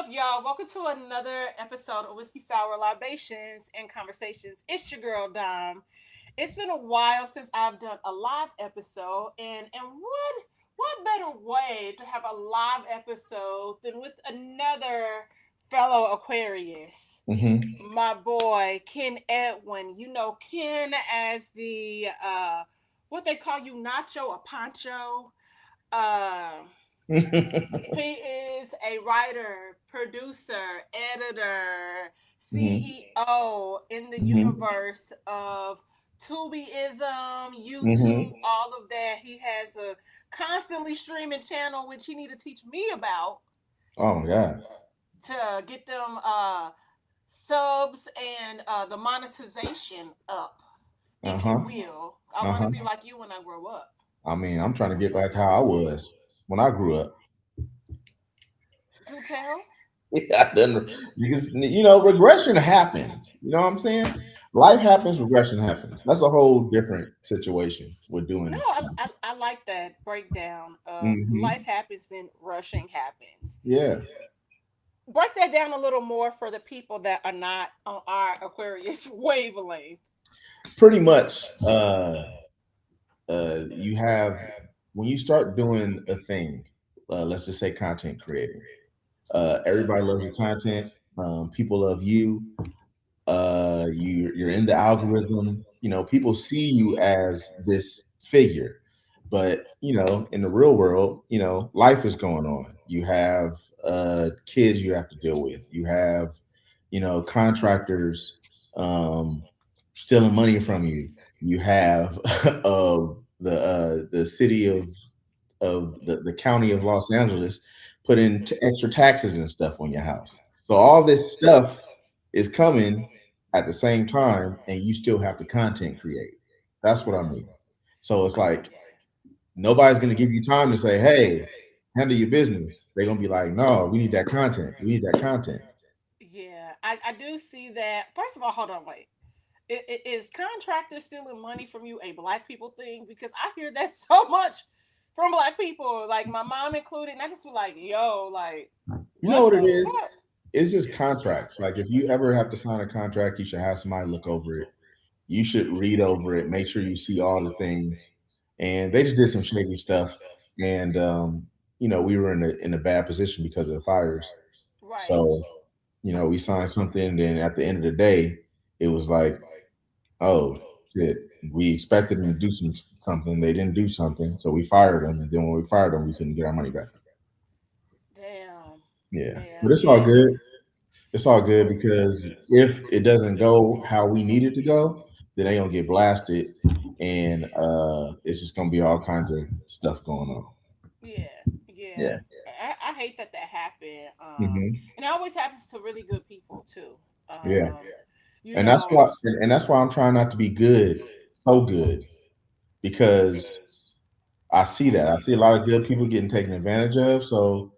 up, y'all? Welcome to another episode of Whiskey Sour Libations and Conversations. It's your girl Dom. It's been a while since I've done a live episode, and what better way to have a live episode than with another fellow Aquarius, Hmm. my boy Ken Edwin. You know Ken as the what they call you, Nacho or Pancho. Uh, he is a writer, producer, editor, Hmm. CEO in the Hmm. universe of Tubiism, YouTube, Hmm. all of that. He has a constantly streaming channel, which he need to teach me about Oh my God. to get them subs and the monetization up, if you Uh-huh. will. I want to Uh-huh. be like you when I grow up. I mean, I'm trying to get back how I was when I grew up. Do tell. I done, because regression happens. You know what I'm saying? Life happens, regression happens. That's a whole different situation we're No, doing. I like that breakdown of life Hmm. happens, then rushing happens. Yeah, Break that down a little more for the people that are not on our Aquarius wavelength. pretty much. You have when you start doing a thing, let's just say content creating. Everybody loves your content. People love you. You're in the algorithm. People see you as this figure, but in the real world, life is going on. You have kids you have to deal with. You have contractors um, stealing money from you. You have the city of the county of Los Angeles put in extra taxes and stuff on your house. So all this stuff is coming at the same time, and you still have to content create. That's what I mean. So it's like nobody's going to give you time to say, "Hey, handle your business." They're going to be like, "No, we need that content. We need that content." Yeah, I do see that. First of all, hold on, wait. Is contractors stealing money from you a black people thing? Because I hear that so much from black people, like my mom included. And I just be like, yo, like, You know what what it the is? fuck? It's just contracts. Like if you ever have to sign a contract, you should have somebody look over it. You should read over it, make sure you see all the things. And they just did some shady stuff, and we were in a bad position because of the fires. Right. So we signed something, and then at the end of the day, it was like, oh shit, we expected them to do something, they didn't do something, so we fired them, and then when we fired them, we couldn't get our money back. Damn. Yeah, but Damn. it's all Yeah. good. It's all good because if it doesn't go how we need it to go, then they gonna get blasted, and it's just gonna be all kinds of stuff going on. Yeah. Yeah. Yeah. I hate that that happened. Hmm. And it always happens to really good people too. Yeah, You and that's know, why, and that's why I'm trying not to be good, so good, because I see that I see a lot of good people getting taken advantage of. So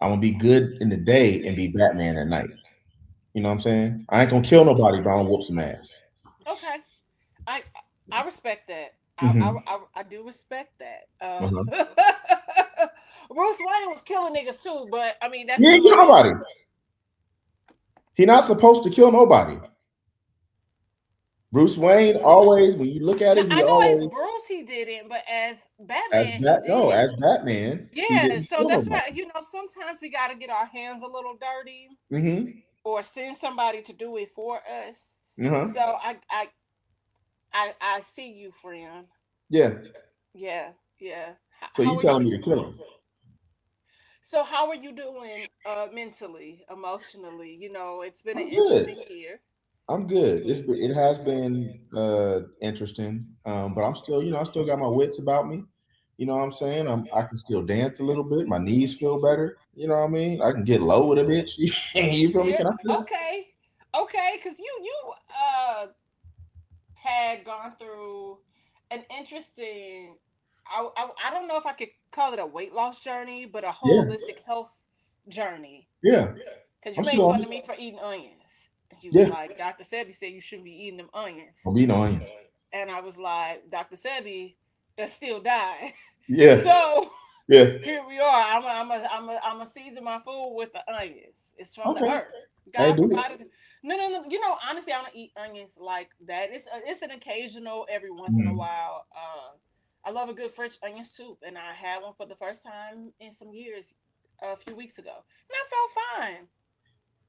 I'm gonna be good in the day and be Batman at night. You know what I'm saying? I ain't gonna kill nobody, but I'm gonna whoop some ass. okay. I I respect that. Hmm. I do respect that. Uh-huh. Bruce Wayne was killing niggas too, but I mean that's He the ain't kill line. nobody. He not supposed to kill nobody. Bruce Wayne always, when you look at Now it, he I know as always Bruce he didn't, but as as Batman he Bat no, did. as Batman, he Yeah, didn't so kill that's nobody. why sometimes we got to get our hands a little dirty Hmm. or send somebody to do it for us. Uh-huh. So I see you, friend. Yeah. Yeah, yeah. So How you are you? telling me to kill him? So how are you doing mentally, emotionally? It's been an I'm good. interesting year. I'm good. It has been interesting, but I'm still, I still got my wits about me. You know what I'm saying? I can still dance a little bit. My knees feel better. You know what I mean? I can get low with a bitch. You feel me? Yeah, Can I still? okay. Okay, cuz you had gone through an interesting I don't know if I could call it a weight loss journey, but a Yeah, holistic health journey. yeah. Cuz you I'm made still on fun it. of me for eating onions. And you was Yeah, like, Dr. Sebi said you shouldn't be eating them onions. I'm being on you. And I was like, Dr. Sebi is still dying. Yeah. So Yeah. Here we are. I'm a season my food with the onions. It's from the Okay. earth. Hey, God do it. provided. No, no, no. You know, honestly, I don't eat onions like that. It's an occasional, every once in a Mhm. while. I love a good French onion soup, and I had one for the first time in some years a few weeks ago, and I felt fine.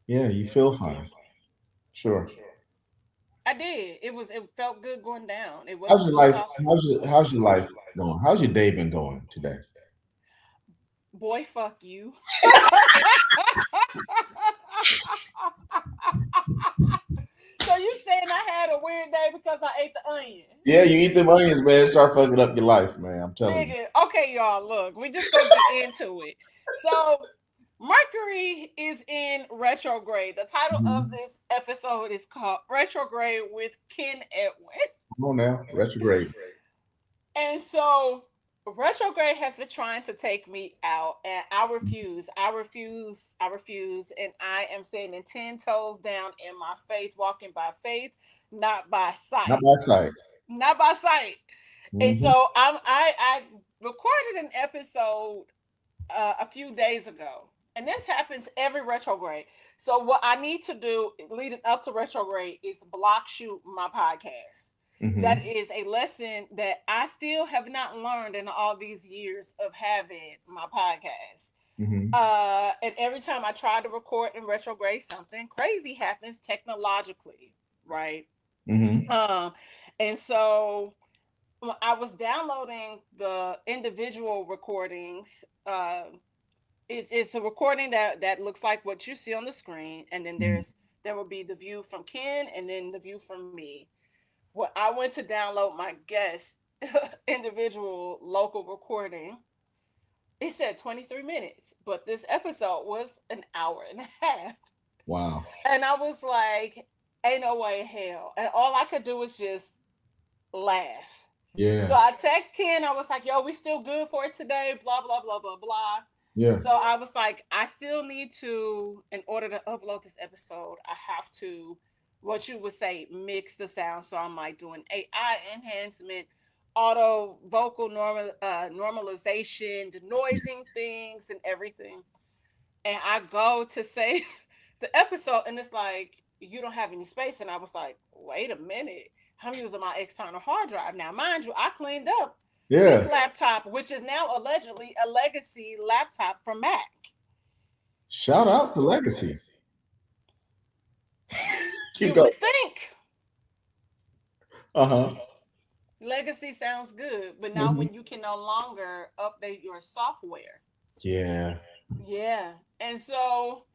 Yeah, you feel fine. Sure. I did. It felt good going down. It How's wasn't your too life? salty. How's your life going? How's your day been going today? Boy, fuck you. So you saying I had a weird day because I ate the onion? Yeah, you eat them onions, man. Start fucking up your life, man. I'm telling you. Nigga, okay, y'all, look, we just gonna get into it. So, Mercury is in retrograde. The title of Mhm. this episode is called Retrograde with Kenn Edwin. Come on now, retrograde. And so, retrograde has been trying to take me out, and I refuse. I refuse. I refuse. And I am standing 10 toes down in my faith, walking by faith, not by Not sight. by sight. Not by sight. And Hmm. so I recorded an episode a few days ago. And this happens every retrograde. So what I need to do leading up to retrograde is block shoot my podcast. That Hmm. is a lesson that I still have not learned in all these years of having my podcast. Hmm. And every time I try to record in retrograde, something crazy happens technologically, right? Hmm. Um, and so I was downloading the individual recordings. It's a recording that looks like what you see on the screen, and then there will be the view from Kenn, and then the view from me. When I went to download my guest individual local recording, it said 23 minutes, but this episode was an hour and a half, Wow. and I was like, "Ain't no way in hell!" And all I could do was just laugh. So Yeah. I text Ken. I was like, "Yo, we still good for it today." Blah blah blah blah blah. Yeah. So I was like, I still need to, in order to upload this episode, I have to, what you would say, mix the sound. So I'm like doing AI enhancement, auto vocal normalization, denoising things and everything. And I go to save the episode, and it's like, you don't have any space. And I was like, wait a minute. I'm using my external hard drive. Now, mind you, I cleaned up this Yeah. laptop, which is now allegedly a legacy laptop from Mac. Shout out to Legacy. You Keep going. would think Uh huh. legacy sounds good, but not Hmm. when you can no longer update your software. Yeah. Yeah. And so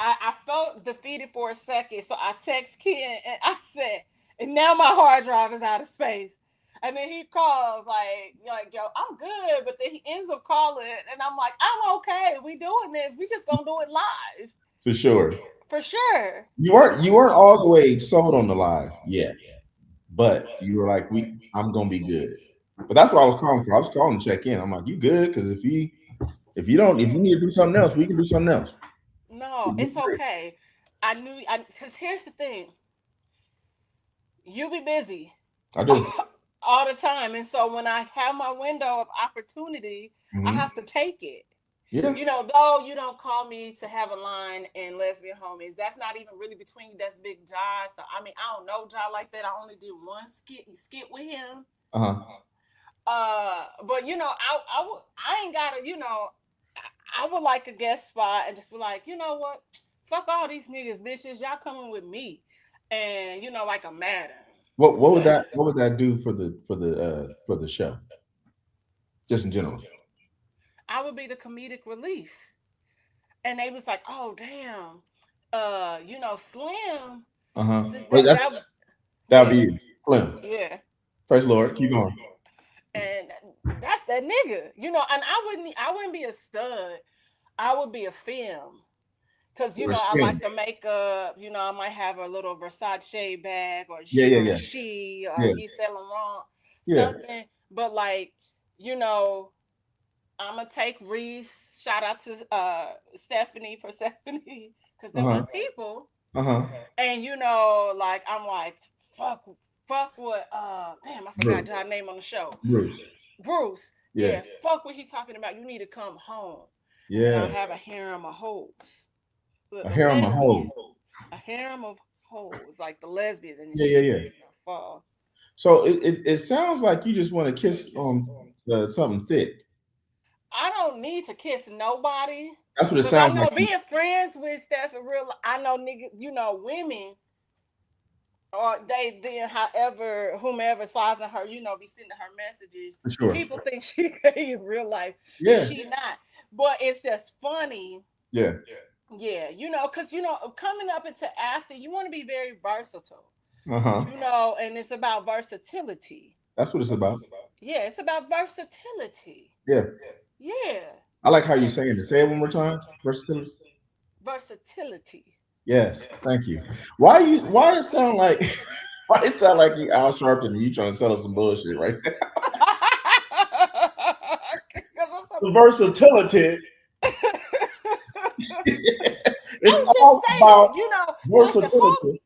I felt defeated for a second. So I text Ken and I said, and now my hard drive is out of space. And then he calls like, yo, I'm good. But then he ends up calling, and I'm like, I'm okay. We doing this. We just gonna do it live For sure. for sure. You weren't all the way sold on the live yet, but you were like, I'm gonna be good. But that's what I was calling for. I was calling to check in. I'm like, you good? Because if you need to do something else, we can do something else. No, it's okay. I knew I because here's the thing. You be busy I do. all the time. And so when I have my window of opportunity, I Hmm. have to take it. Yeah. Though you don't call me to have a line in lesbian homies, that's not even really between you. That's Big Josh. So I mean, I don't know Josh like that. I only did one skit with him. Uh huh. But I ain't gotta, I would like a guest spot and just be like, you know what? Fuck all these niggas, bitches. Y'all coming with me. And like a madam. But What would that do for the show, just in general? I would be the comedic relief. And they was like, oh damn. Slim. Uh huh. Well, That, that that'll be yeah. you. Slim. Yeah. Praise the Lord. Keep going. And that's that nigga. And I wouldn't be a stud. I would be a film. Cause Or I Slim. like the makeup. I might have a little Versace bag or Yeah, yeah, yeah, Givenchy or yeah, Yves Saint Laurent, yeah. something. But like, you know, I'm gonna take Reese. Shout out to Stephanie for Stephanie, cause Uh they're my huh. people. Uh huh. And like I'm like fuck what damn I forgot Bruce. John's name on the show. Bruce. Bruce. Yeah, fuck what he talking about. You need to come home. And then I Yeah. have a harem of hoes. A The harem of lesbian. hoes. A harem of hoes, like the lesbians and the Yeah, yeah, shit yeah. that fall. So it sounds like you just want to kiss something thick. I don't need to kiss nobody. That's what it Cause I sounds know like. being friends with Steph in real I know niggas, women or they then however whomever slides in her, be sending her messages. For sure. People think she gay in real life and Yeah. she not. But it's just funny. Yeah. Yeah, because coming up into acting, you want to be very versatile. Uh-huh. And it's about versatility. That's what it's about. Yeah, it's about versatility. Yeah. Yeah. I like how you're saying it. Say it one more time. Versatility. Versatility. Yes. Thank you. Why it sound like why it sound like you Al Sharpton and you trying to sell us some bullshit right now? The versatility. It's I'm all just about saying, versatility.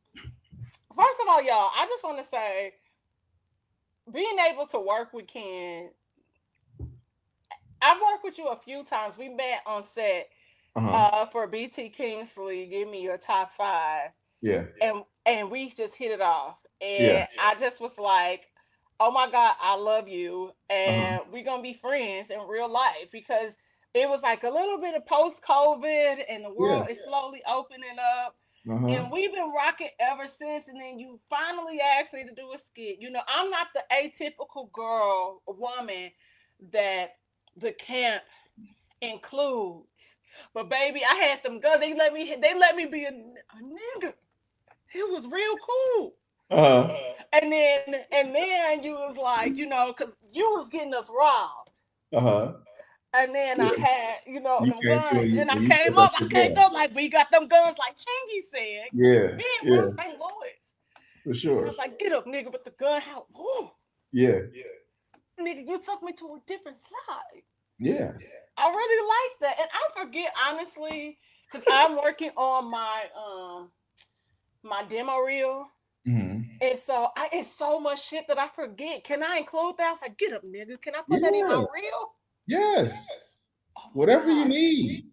First of all, y'all, I just want to say being able to work with Kenn, I've worked with you a few times. We met on set for BT Kingsley. Give me your top 5. Yeah. And we just hit it off. And I just was like, oh my God, I love you. And we're going to be friends in real life because it was like a little bit of post-COVID and the world is slowly opening up. And we've been rocking ever since. And then you finally asked me to do a skit. I'm not the atypical woman that the camp includes. But baby, I had them guns. They let me be a nigga. It was real cool. And then you was like, because you was getting us robbed. And then I had, them guns. And I came up like, we got them guns like Chingy said. Yeah. Being from St. Louis. For sure. And I was like, get up, nigga, with the gun out. Woo. Yeah. Nigga, you took me to a different side. Yeah. I really like that. And I forget, honestly, because I'm working on my demo reel. And so it's so much shit that I forget. Can I include that? I was like, get up, nigga. Can I put that in my reel? Yes. Oh, whatever you need.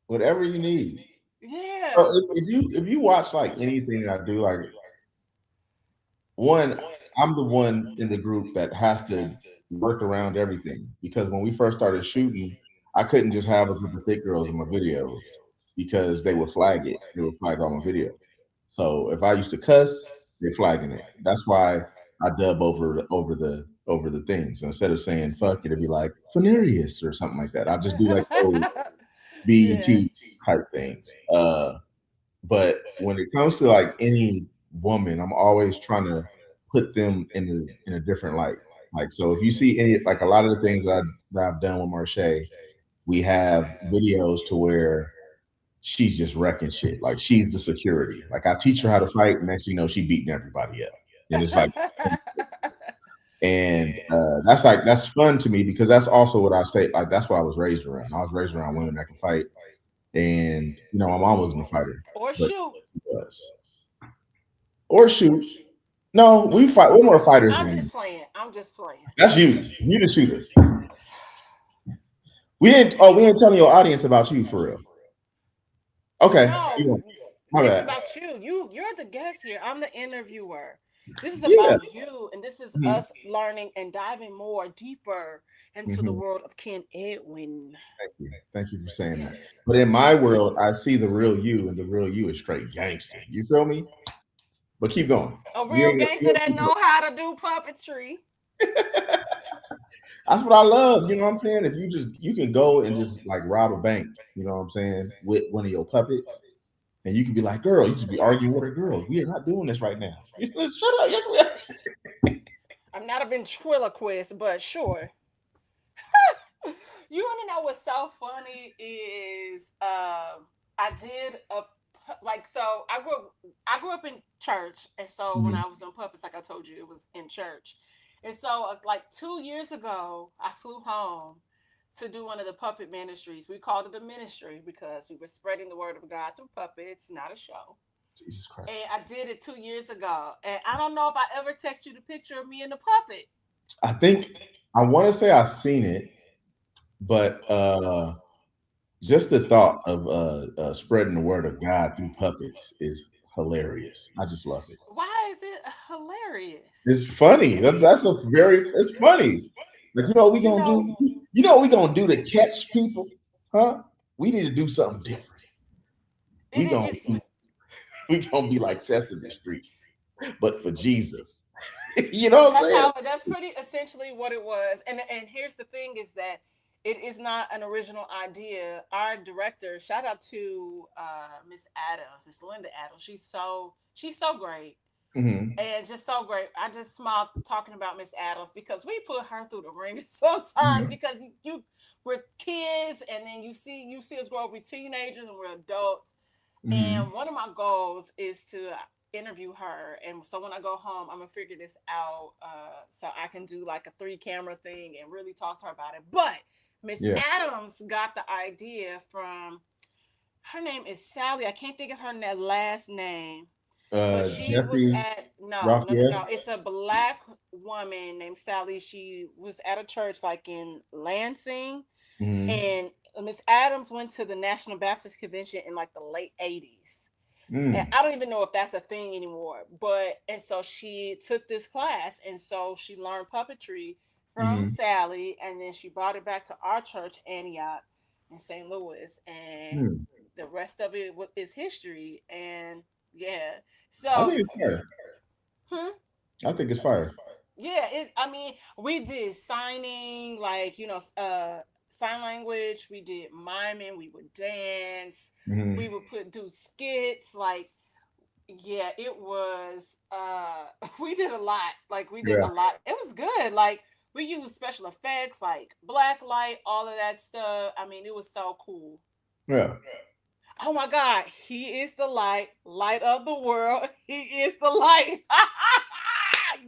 Whatever you need. Yeah. So if you watch like anything that I do, like I'm the one in the group that has to work around everything because when we first started shooting, I couldn't just have a group of thick girls in my videos because they would flag it. They would flag all my video. So if I used to cuss, they're flagging it. That's why I dub over the things. So instead of saying fuck, it'd be like Funarius or something like that. I'll just do like those BET type things. But when it comes to like any woman, I'm always trying to put them in a different light. Like, so if you see any, like a lot of the things that I've done with Marche, we have videos to where she's just wrecking shit. Like she's the security. Like I teach her how to fight, and next thing you know, she beating everybody up. And it's like, and that's fun to me because that's also what I say. Like that's what I was raised around. I was raised around women that can fight, and my mom wasn't a fighter or shoot. Or shoot. No, we fight. We're more fighters. I'm just playing. That's you. You the shooter. We ain't telling your audience about you for real. Okay. No, my it's bad. about you. You're the guest here. I'm the interviewer. This is about you, and this is us learning and diving more deeper into the world of Kenn Edwin. Thank you for saying that. But in my world, I see the real you, and the real you is straight gangster. You feel me? But keep going. A real gangster that know how to do puppetry. That's what I love. You know what I'm saying? If you can go and just like rob a bank, you know what I'm saying, with one of your puppets, and you can be like, girl, you should be arguing with a girl. We are not doing this right now. Shut up. Yes, we are. I'm not a ventriloquist, but sure. You want to know what's so funny is I did I grew up in church, and so when I was doing puppets, like I told you, it was in church. And so like 2 years ago, I flew home to do one of the puppet ministries. We called it a ministry because we were spreading the word of God through puppets, not a show. Jesus Christ. And I did it 2 years ago. And I don't know if I ever text you the picture of me and the puppet. I think I want to say I've seen it, but just the thought of spreading the word of God through puppets is hilarious. I just love it. Why is it hilarious? It's funny. It's funny. Like, you know what we You gonna know, do? You know what we gonna do to catch people? Huh? We need to do something different. it We gonna is. we gonna be like Sesame Street, but for Jesus. You know what I'm That's saying? how. That's pretty essentially what it was. And here's the thing: is that it is not an original idea. Our director, shout out to Miss Adams, Miss Linda Adams. She's so great Hmm. and just so great. I just smiled talking about Miss Adams because we put her through the ringer sometimes because we're kids and then you see us grow up, we're teenagers and we're adults. Hmm. And one of my goals is to interview her. And so when I go home, I'm gonna figure this out so I can do like a 3 camera thing and really talk to her about it. But Miss Yeah. Adams got the idea from, her name is Sally. I can't think of her last name, but she was Jeffrey at, no, no, no, Raphael. no. It's a black woman named Sally. She was at a church like in Lansing, Hmm. and Miss Adams went to the National Baptist Convention in like the late 80s. And Mm. I don't even know if that's a thing anymore. But and so she took this class, and so she learned puppetry from Hmm. Sally, and then she brought it back to our church, Antioch, in St. Louis, and Mm. the rest of it is history. And yeah, I so think it's fire. hmm, I think it's fire. yeah, I mean, we did signing, like, sign language. We did miming. We would dance. We Hmm. would do skits. Like, yeah, it was. We did a lot. Like, we did a Yeah. lot. It was good. Like, we used special effects, like black light, all of that stuff. I mean, it was so cool. Yeah. Oh my God, he is the light, light of the world. He is the light.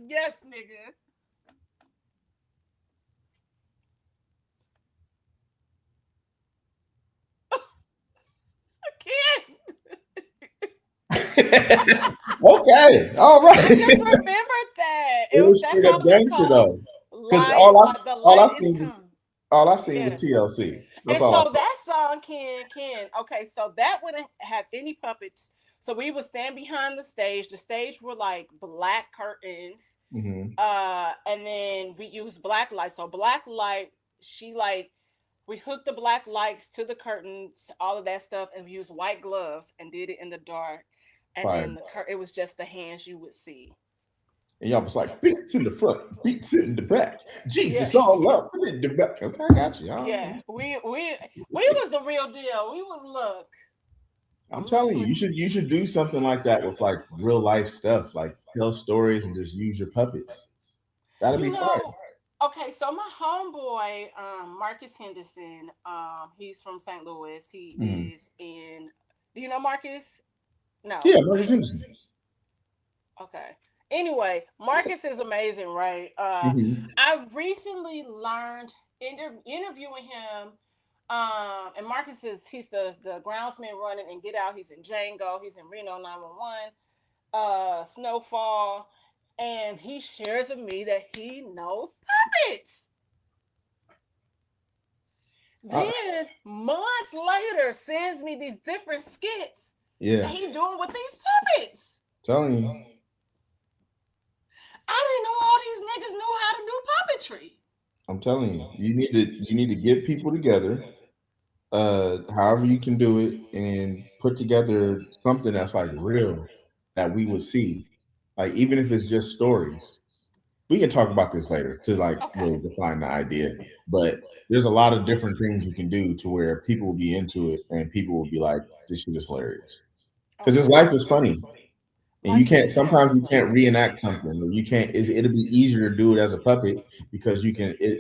Yes, nigga. Ken. Okay. All I right. just remembered that. It was That straight up song was gangster called though, because Light, like the all I light is seen was come. Yeah. TLC. That's And all I so saw. that song okay, so that wouldn't have any puppets. So we would stand behind the stage. The stage were like black curtains. Hmm. And then we used black light. So black light, she like we hooked the black lights to the curtains, all of that stuff, and we used white gloves and did it in the dark. And Fire. then it was just the hands you would see. And y'all was like beats in the front, beats in the back. Yeah. Jesus all up in the back. Okay, I got you. Yeah, we was the real deal. We was look. I'm We was telling you, look. you should do something like that with like real life stuff, like tell stories and just use your puppets. That'd You be fire. know, okay, so my homeboy, Marcus Henderson, he's from St. Louis. Hmm. He is in, do you know Marcus? No. Yeah, Marcus Henderson. Okay. Anyway, Marcus is amazing, right? Hmm. I recently learned interviewing him. And Marcus he's the groundsman running and Get Out. He's in Django. He's in Reno 911. Snowfall, and he shares with me that he knows puppets. I, Then months later, sends me these different skits that yeah, he doing with these puppets. telling you. I didn't know all these niggas knew how to do puppetry. I'm telling you. You need to get people together, however you can do it, and put together something that's like real that we would see. Like even if it's just stories. We can talk about this later to like Okay. really define the idea. But there's a lot of different things you can do to where people will be into it and people will be like, this shit is hilarious. Because this Okay. life is funny. And you Life can't is sometimes very you funny. can't reenact something or you can't it'll be easier to do it as a puppet because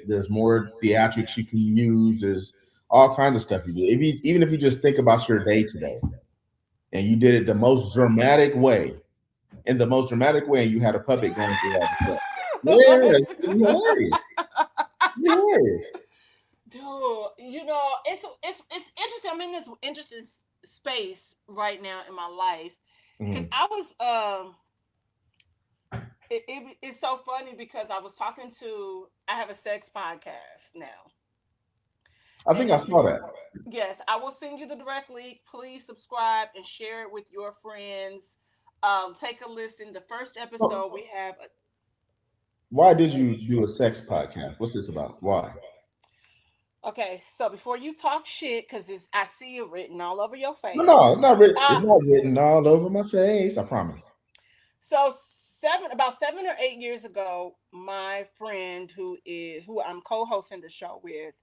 there's more theatrics you can use. There's all kinds of stuff you do. Even if you just think about your day today and you did it the most dramatic way, in the most dramatic way, and you had a puppet going through all the stuff. Yeah, it's hilarious. Hilarious. Dude, it's interesting. I'm in this interesting space right now in my life because Mhm. I was it's so funny because I have a sex podcast now, I and think I it's saw that. yes, I will send you the direct link. Please subscribe and share it with your friends. Take a listen. The first Oh, episode we have. why did you do a sex podcast? What's this about? Why? Okay, so before you talk shit, because I see it written all over your No, face. no, it's not written. Uh, It's not written all over my face. I promise. so about 7 or 8 years ago, my friend who I'm co-hosting the show with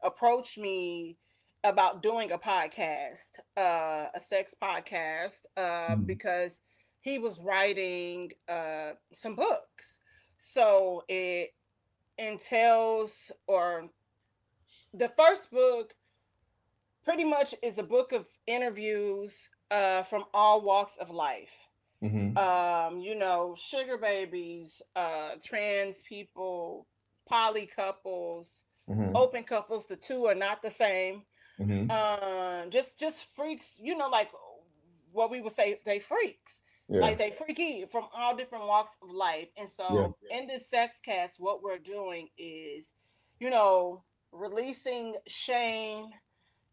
approached me about doing a podcast, a sex podcast, Mhm. because he was writing some books. So it entails, or the first book pretty much is a book of interviews from all walks of life. Mhm. Sugar babies, trans people, poly couples, Mhm. open couples. The two are not the same. Mhm. Just freaks. Like what we would say, they freaks. Yeah. Like they freaky from all different walks of life. And Yeah. so in this sex cast, what we're doing is, you know, releasing shame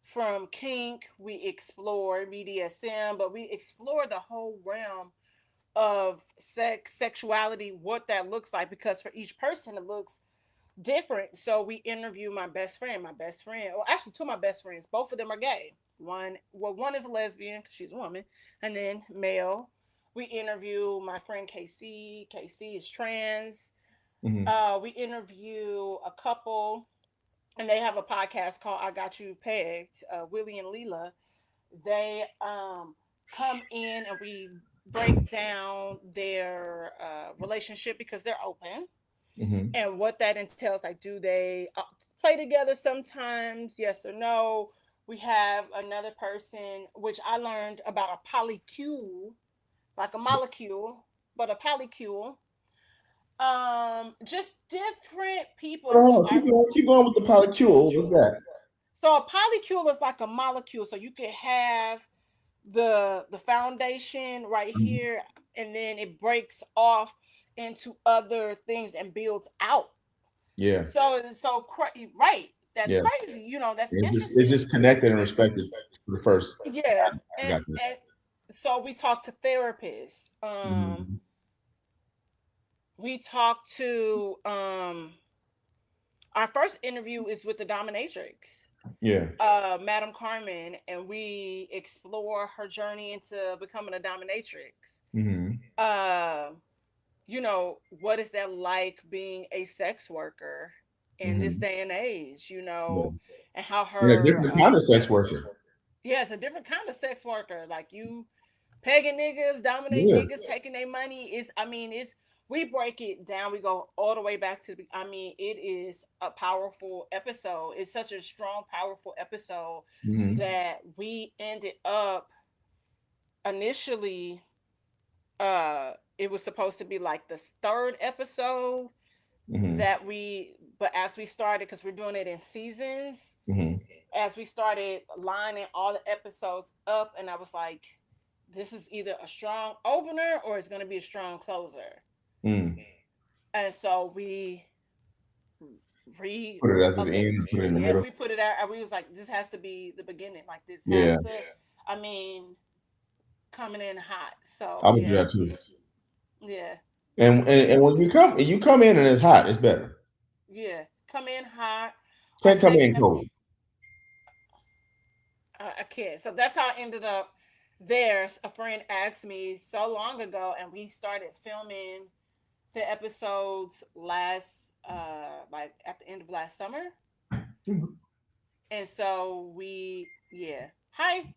from kink. We explore BDSM, but we explore the whole realm of sexuality, what that looks like, because for each person it looks different. So we interview my best friend, well, actually two of my best friends, both of them are gay. One is a lesbian because she's a woman, and then male. We interview my friend KC is trans. Mhm. We interview a couple, and they have a podcast called I Got You Pegged, Willie and Leela. They come in and we break down their relationship because they're open, Mhm. and what that entails. Like, do they play together sometimes? Yes or no? We have another person, which I learned about a polycule, like a molecule, but a polycule. Just different people. Hold on, So hold on. Keep going with the polycule. What's that? a polycule is like a molecule. So you could have the foundation right Mhm. here, and then it breaks off into other things and builds out. Yeah. Right, that's Yeah. crazy. That's It's interesting. just connected and respected for the first. Yeah, I and got that. so we talk to therapists. Mhm. We talk to our first interview is with the dominatrix, Yeah. Madam Carmen, and we explore her journey into becoming a dominatrix. Mhm. Uh, what is that like being a sex worker in this Mhm. day and age? Yeah. And how And a her different kind of sex worker. yeah, it's a different kind of sex worker. Like, you pegging niggas, dominating Yeah. niggas, taking their money. It's we break it down. We go all the way back to it is a powerful episode. It's such a strong, powerful episode Mhm. that we ended up initially it was supposed to be like the third episode Mhm. that but as we started, because we're doing it in seasons, Mhm. as we started lining all the episodes up, and I was like, this is either a strong opener or it's going to be a strong closer. Mm. And so we re Put it at the end. Put it in the yeah, middle. we put it out, and we was like, this has to be the beginning. Like, this has Yeah. to, I mean, coming in hot. So I would do yeah, that too. yeah, And when you come in and it's hot, it's better. yeah, come in hot. Our Can't come second in cold. I can't. So that's how I ended up there. A friend asked me so long ago, and we started filming the episodes last, like at the end of last summer. Mhm. And so yeah. Hi.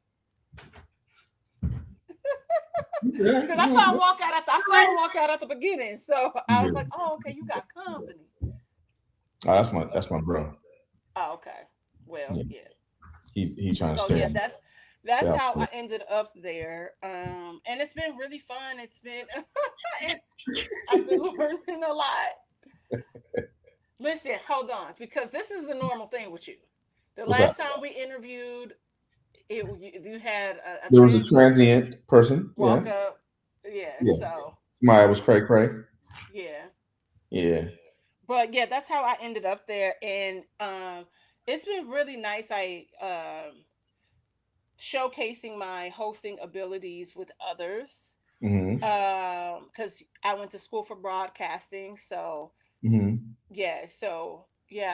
Yeah. Because I saw him walk out at the beginning. So I was like, oh, okay, you got company. Oh, that's my bro. Oh, okay. Well, Yeah. yeah. He trying to So stay yeah, on. Stay that's out how there. I ended up there. And it's been really fun. It's been I've been learning a lot. Listen, hold on, because this is the normal thing with you. The What's that? last time we interviewed, you had a There was a trans woman transient person. Yeah. walk up. Yeah, Yeah. so Somebody was cray cray. Yeah. Yeah. But yeah, that's how I ended up there, and it's been really nice. I showcasing my hosting abilities with others, Mm-hmm. because I went to school for broadcasting. So Mm-hmm. yeah,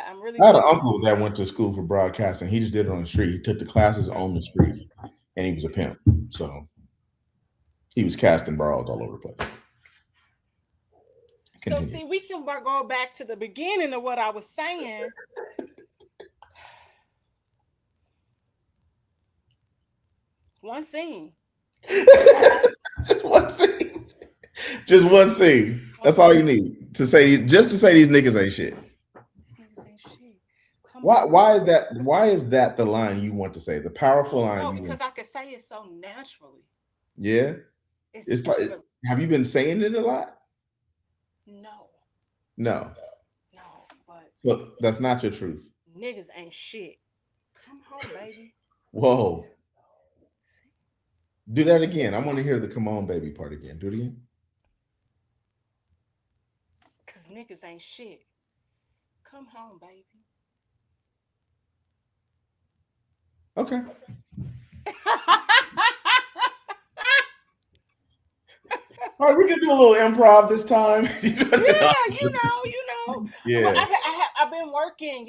I'm really I had an good at uncle that went to school for broadcasting. He just did it on the street. He took the classes on the street, and he was a pimp. So he was casting bras all over the place. So Continue. see, we can go back to the beginning of what I was saying. One scene. Just one scene. Just one scene. One That's all you scene. need to say. Just to say these niggas ain't shit. These niggas ain't shit. Come Why? home, Why baby. is that? Why is that the line you want to say? The powerful line No, you want. because I could say it so naturally. Yeah. It's It's probably. effortless. Have you been saying it a lot? No, No. no, but So that's not your truth. niggas ain't shit. Come home, baby. Whoa. Do that again. I want to hear the "come on, baby" part again. Do it again. Cause niggas ain't shit. Come home, baby. Okay. All right, we can do a little improv this time. Yeah, Well, Yeah. I've been working.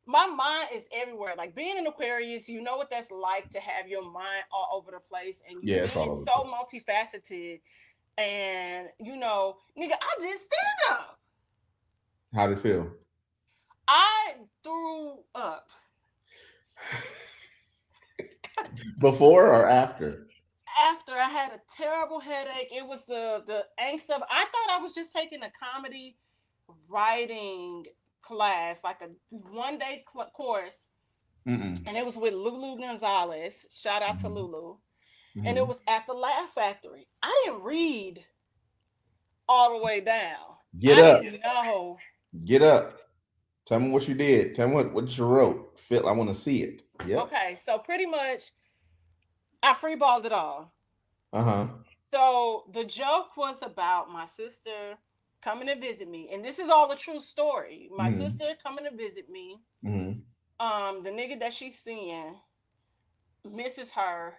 My mind is everywhere. Like being an Aquarius, you know what that's like to have your mind all over the place, and you Yeah, it's all being over the so place. multifaceted. And nigga, I just stand up. How'd it feel? I threw up Before or after? after I had a terrible headache. It was the angst of. I thought I was just taking a comedy writing class, like a 1 day course, Mm-mm. and it was with Lulu Gonzalez. Shout out to Mm-hmm. Lulu. And it Mm-hmm. was at the Laugh Factory. I didn't read all the way down. Get I up. didn't know. Get up. Tell me what you did. Tell me what you wrote. Phil, I want to see it. Yep. Okay, so pretty much I freeballed it all. Uh-huh. So the joke was about my sister coming to visit me, and this is all a true story. My Mm-hmm. sister coming to visit me. Mm-hmm. The nigga that she's seeing misses her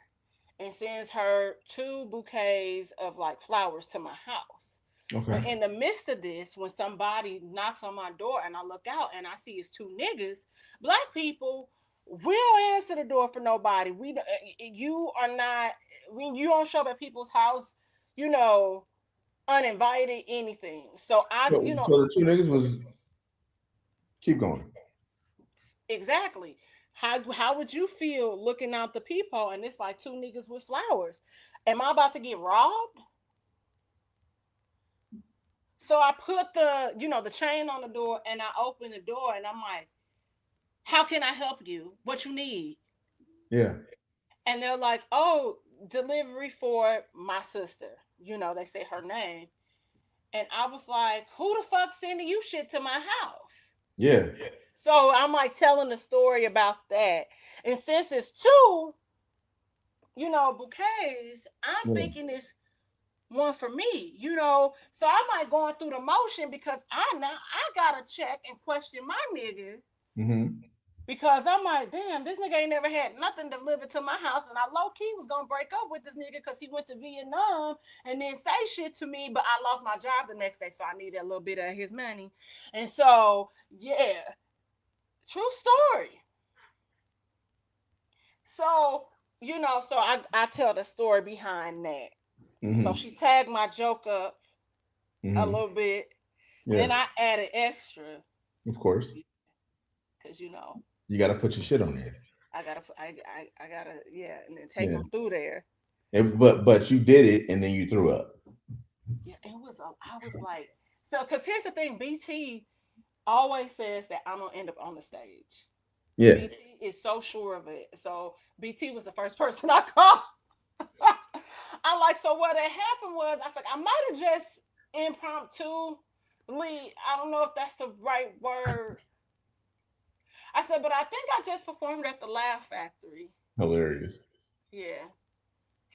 and sends her two bouquets of like flowers to my house. But Okay. in the midst of this, when somebody knocks on my door and I look out and I see it's two niggas, black people, we don't answer the door for nobody. You are not, when you don't show up at people's house, you know, uninvited, anything. So So the two niggas was keep going. exactly. How would you feel looking out the peephole and it's like two niggas with flowers? Am I about to get robbed? So I put the chain on the door and I open the door and I'm like, how can I help you? What you need? Yeah. And they're like, oh, delivery for my sister. They say her name. And I was like, who the fuck sending you shit to my house? Yeah. So I'm like telling the story about that. And since it's two, bouquets, I'm Yeah. thinking it's one for me. So I'm like going through the motion because I gotta check and question my nigga, Mm-hmm. because I'm like, damn, this nigga ain't never had nothing delivered to my house, and I low key was gonna break up with this nigga because he went to Vietnam and then say shit to me, but I lost my job the next day, so I needed a little bit of his money, and so yeah, true story. So I tell the story behind that. So Mm-hmm. she tagged my joke up a Mm-hmm. little bit. Yeah. Then I added extra Of course. because You gotta put your shit on there. I gotta, yeah, and then take Yeah. them through there. But you did it and then you threw up. Yeah, I was like, so because here's the thing, BT always says that I'm gonna end up on the stage. Yeah. BT is so sure of it. So BT was the first person I called. I'm like, so what had happened was, I said I might have just impromptu. I don't know if that's the right word. I said, but I think I just performed at the Laugh Factory. Hilarious. Yeah.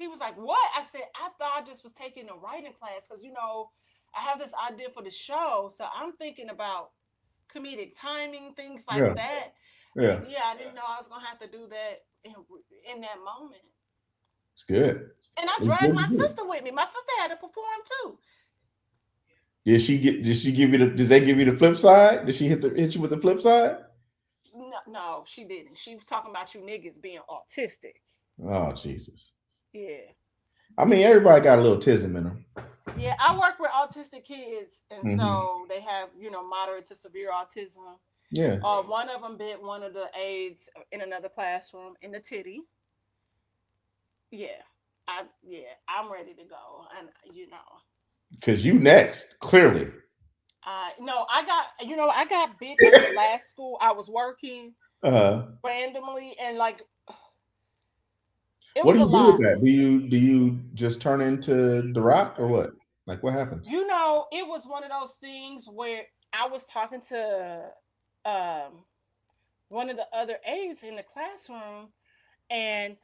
He was like, what? I said, I thought I just was taking a writing class because, I have this idea for the show. So I'm thinking about comedic timing, things like Yeah. that. Yeah. Yeah, I didn't know I was going to have to do that in that moment. It's good. And I It's dragged really my good. sister with me. My sister had to perform too. Did she give you did they give you the flip side? Did she hit you with the flip side? No, no, she didn't. She was talking about you niggas being autistic. Oh Jesus. Yeah. I mean, everybody got a little tism in them. Yeah, I work with autistic kids, and Mm-hmm. so they have, moderate to severe autism. Yeah. One of them bit one of the aides in another classroom in the titty. Yeah, I'm ready to go, and Because you next, clearly. no, I got bit at the last school I was working Uh-huh. randomly, and like it What was do a you do with lot. that? Do you just turn into the Rock or what? Like what happens? It was one of those things where I was talking to um one of the other aides in the classroom, and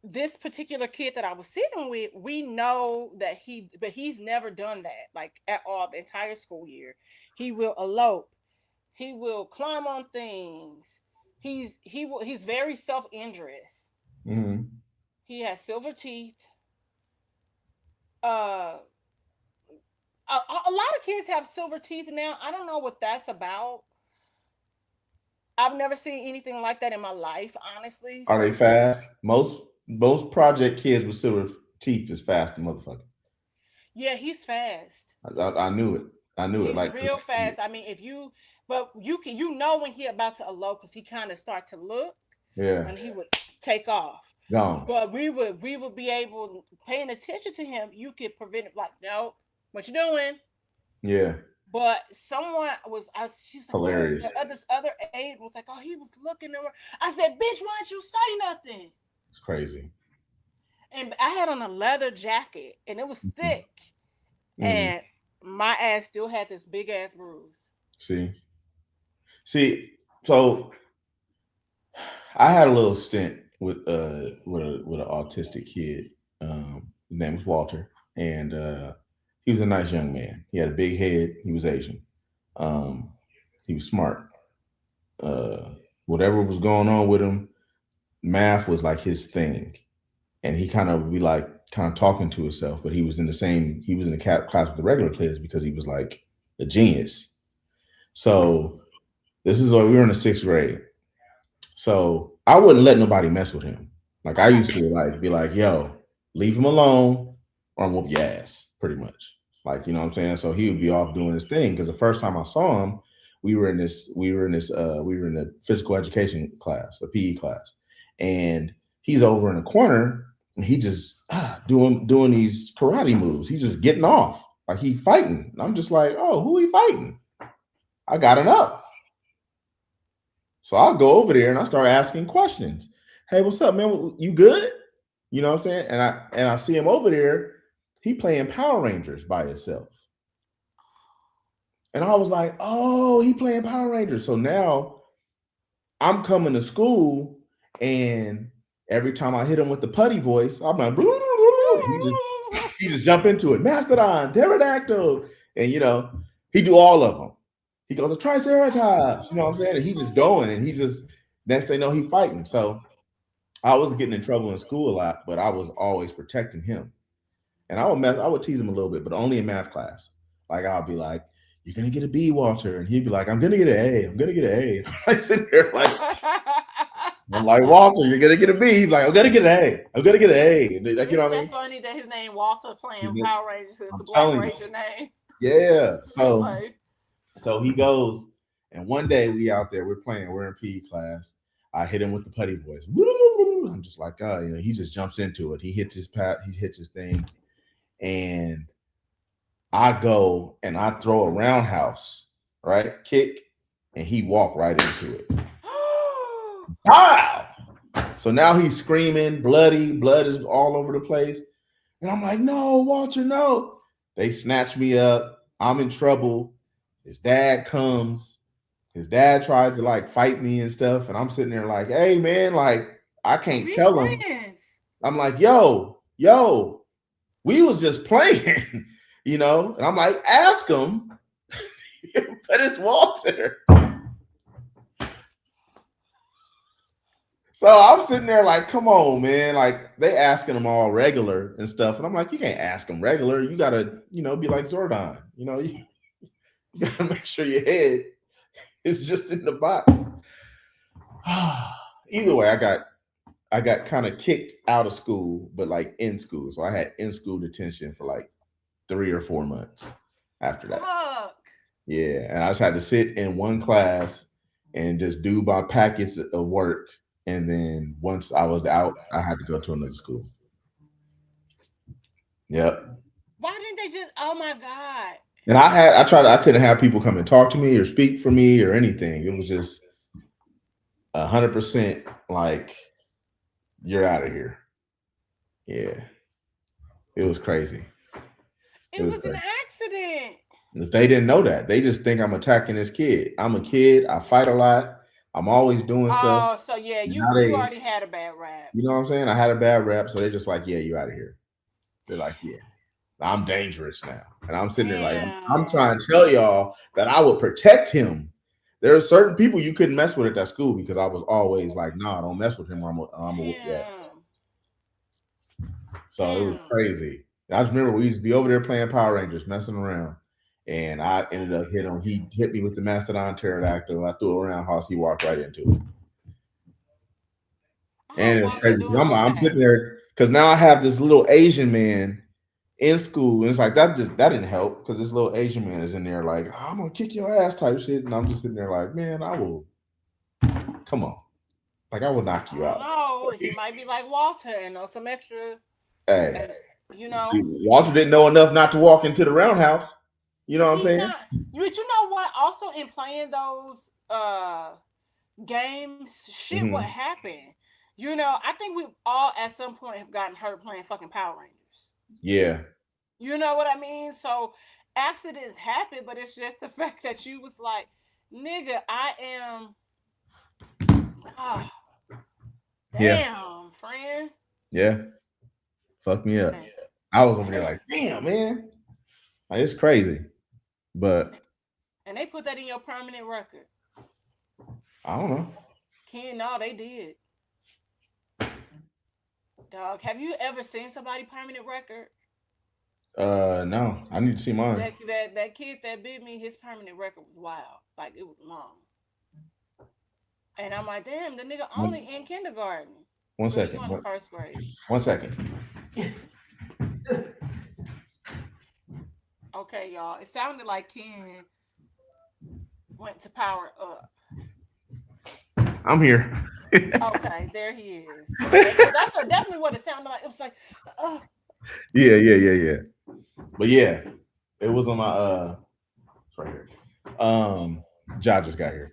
this particular kid that I was sitting with, we know that he's never done that like at all the entire school year. He will elope. He will climb on things. He's very self-injurious. Mm-hmm. He has silver teeth. Uh, a lot of kids have silver teeth now. I don't know what that's about. I've never seen anything like that in my life, honestly. Are they fast? Most project kids with silver teeth is fast, motherfucker. Yeah, he's fast. I knew it. I knew it. He's Like real fast. I mean, but you know when he about to elope because he kind of start to look, yeah, and he would take off. gone. But we would be able paying attention to him. You could prevent it. Like, no, what you doing? Yeah, But someone she was like, oh, hilarious. this other aide was like, oh, he was looking over. I said, bitch, why don't you say nothing? It's crazy. And I had on a leather jacket, and it was Mm-hmm. thick, Mm-hmm. and my ass still had this big ass bruise. See, see. So I had a little stint with an autistic kid. His name was Walter, and he was a nice young man. He had a big head. He was Asian. Um, he was smart. Uh, Whatever was going on with him, math was like his thing, and he kind of would be like kind of talking to himself. But he was in the class with the regular kids because he was like a genius. So this is what we were in the sixth grade. So I wouldn't let nobody mess with him. Like I Okay. used to like be like, yo, leave him alone or I'm whoop your ass, pretty much. Like, you know what I'm saying? So he would be off doing his thing. Because the first time I saw him, we were in a physical education class, a PE class. And he's over in the corner and he just doing these karate moves. He's just getting off. Like he fighting. And I'm just like, oh, who he fighting? I got enough. So I'll go over there and I start asking questions. Hey, what's up, man? You good? You know what I'm saying? And I see him over there. He playing Power Rangers by himself. And I was like, oh, he playing Power Rangers. So now I'm coming to school, and every time I hit him with the putty voice, I'm like, he just jump into it. Mastodon, pterodactyl, and he do all of them. He goes to Triceratops, you know what I'm saying? And he just going, and he just next thing you know, he fighting. So I was getting in trouble in school a lot, but I was always protecting him. And I would tease him a little bit, but only in math class. Like I'll be like, "You're gonna get a B, Walter," and he'd be like, "I'm gonna get an A. I'm gonna get an A." I sit there like, I'm like, Walter, you're gonna get a B. He's like, I'm gonna get an A. I'm gonna get an A. And like, you know Isn't what I that mean? funny that his name Walter playing Power Rangers is I'm the Black telling you. Ranger name? Yeah. Like, So he goes, and one day we out there, we're in PE class. I hit him with the putty voice. I'm just like, he just jumps into it. He hits his thing, and I go and I throw a roundhouse, right? Kick, and he walked right into it. Wow! So now he's screaming, blood is all over the place. And I'm like, no, Walter, no. They snatch me up. I'm in trouble. His dad comes. His dad tries to like fight me and stuff. And I'm sitting there like, hey, man, like, I can't we tell him. friends. I'm like, yo, yo, we was just playing, you know? And I'm like, ask him, but it's Walter. So I'm sitting there like, come on, man. Like they asking them all regular and stuff. And I'm like, you can't ask them regular. You gotta, you know, be like Zordon. You know, you gotta make sure your head is just in the box. Either way, I got kind of kicked out of school, but like in school. So I had in school detention for like 3 or 4 months after that. Fuck. Yeah. And I just had to sit in one class and just do my packets of work. And then once I was out, I had to go to another school. Yep. Why didn't they just? Oh my god. And I couldn't have people come and talk to me or speak for me or anything. It was just 100% like, you're out of here. Yeah. It was crazy. It was an accident. They didn't know that. They just think I'm attacking this kid. I'm a kid. I fight a lot. I'm always doing stuff. Oh, so yeah, you already had a bad rap. You know what I'm saying? I had a bad rap, so they're just like, yeah, you out of here. They're like, yeah, I'm dangerous now. And I'm sitting there like, I'm trying to tell y'all that I would protect him. There are certain people you couldn't mess with at that school because I was always like, nah, don't mess with him or I'm gonna whoop you up. So it was crazy. I just remember we used to be over there playing Power Rangers, messing around. And I ended up hitting him. He hit me with the Mastodon pterodactyl. I threw it around house. He walked right into it. And it's crazy. I'm sitting there because now I have this little Asian man in school. And it's like that didn't help because this little Asian man is in there like, oh, I'm gonna kick your ass type shit. And I'm just sitting there like, man, I will. Come on. Like I will knock you out. No, he might be like Walter and know some extra. Hey, you know. See, Walter didn't know enough not to walk into the roundhouse. You know what I'm saying? But you know what? Also, in playing those games, shit, what happened? You know, I think we all at some point have gotten hurt playing fucking Power Rangers. Yeah. You know what I mean? So accidents happen, but it's just the fact that you was like, nigga, I am. Oh, damn, friend. Yeah. Fuck me up. I was over there like, damn, man. Like, it's crazy. But and they put that in your permanent record. I don't know. Kenn, no, they did. Dog, have you ever seen somebody permanent record? No. I need to see mine. That kid that bit me, his permanent record was wild. Like it was long. And I'm like, damn, the nigga only in kindergarten. 1 second. In first grade. 1 second. Okay, y'all. It sounded like Kenn went to power up. I'm here. Okay, there he is. Okay, so that's definitely what it sounded like. It was like, Yeah. But yeah, it was on my it's right here. Ja just got here.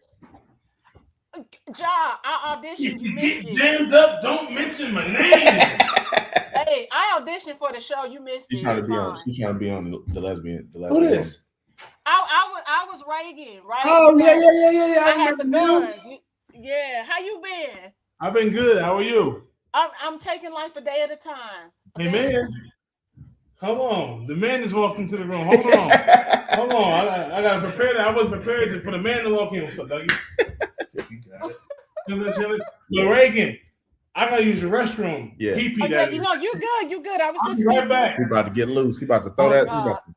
Ja, I auditioned. You missed it. Jammed up. Don't mention my name. Hey, I auditioned for the show. You missed it. She's trying to be on the lesbian. Who is? I was Reagan, right? Oh yeah. I had the guns. Yeah, how you been? I've been good. How are you? I'm taking life a day at a time. Hey man, hold on. The man is walking to the room. Hold on. I gotta prepare that. I wasn't prepared for the man to walk in. What's up, Dougie? You got it. Chilling. But Reagan, I gotta use the restroom. Yeah. Yeah, you know, you good. I was just right back. He about to get loose. He about to throw that.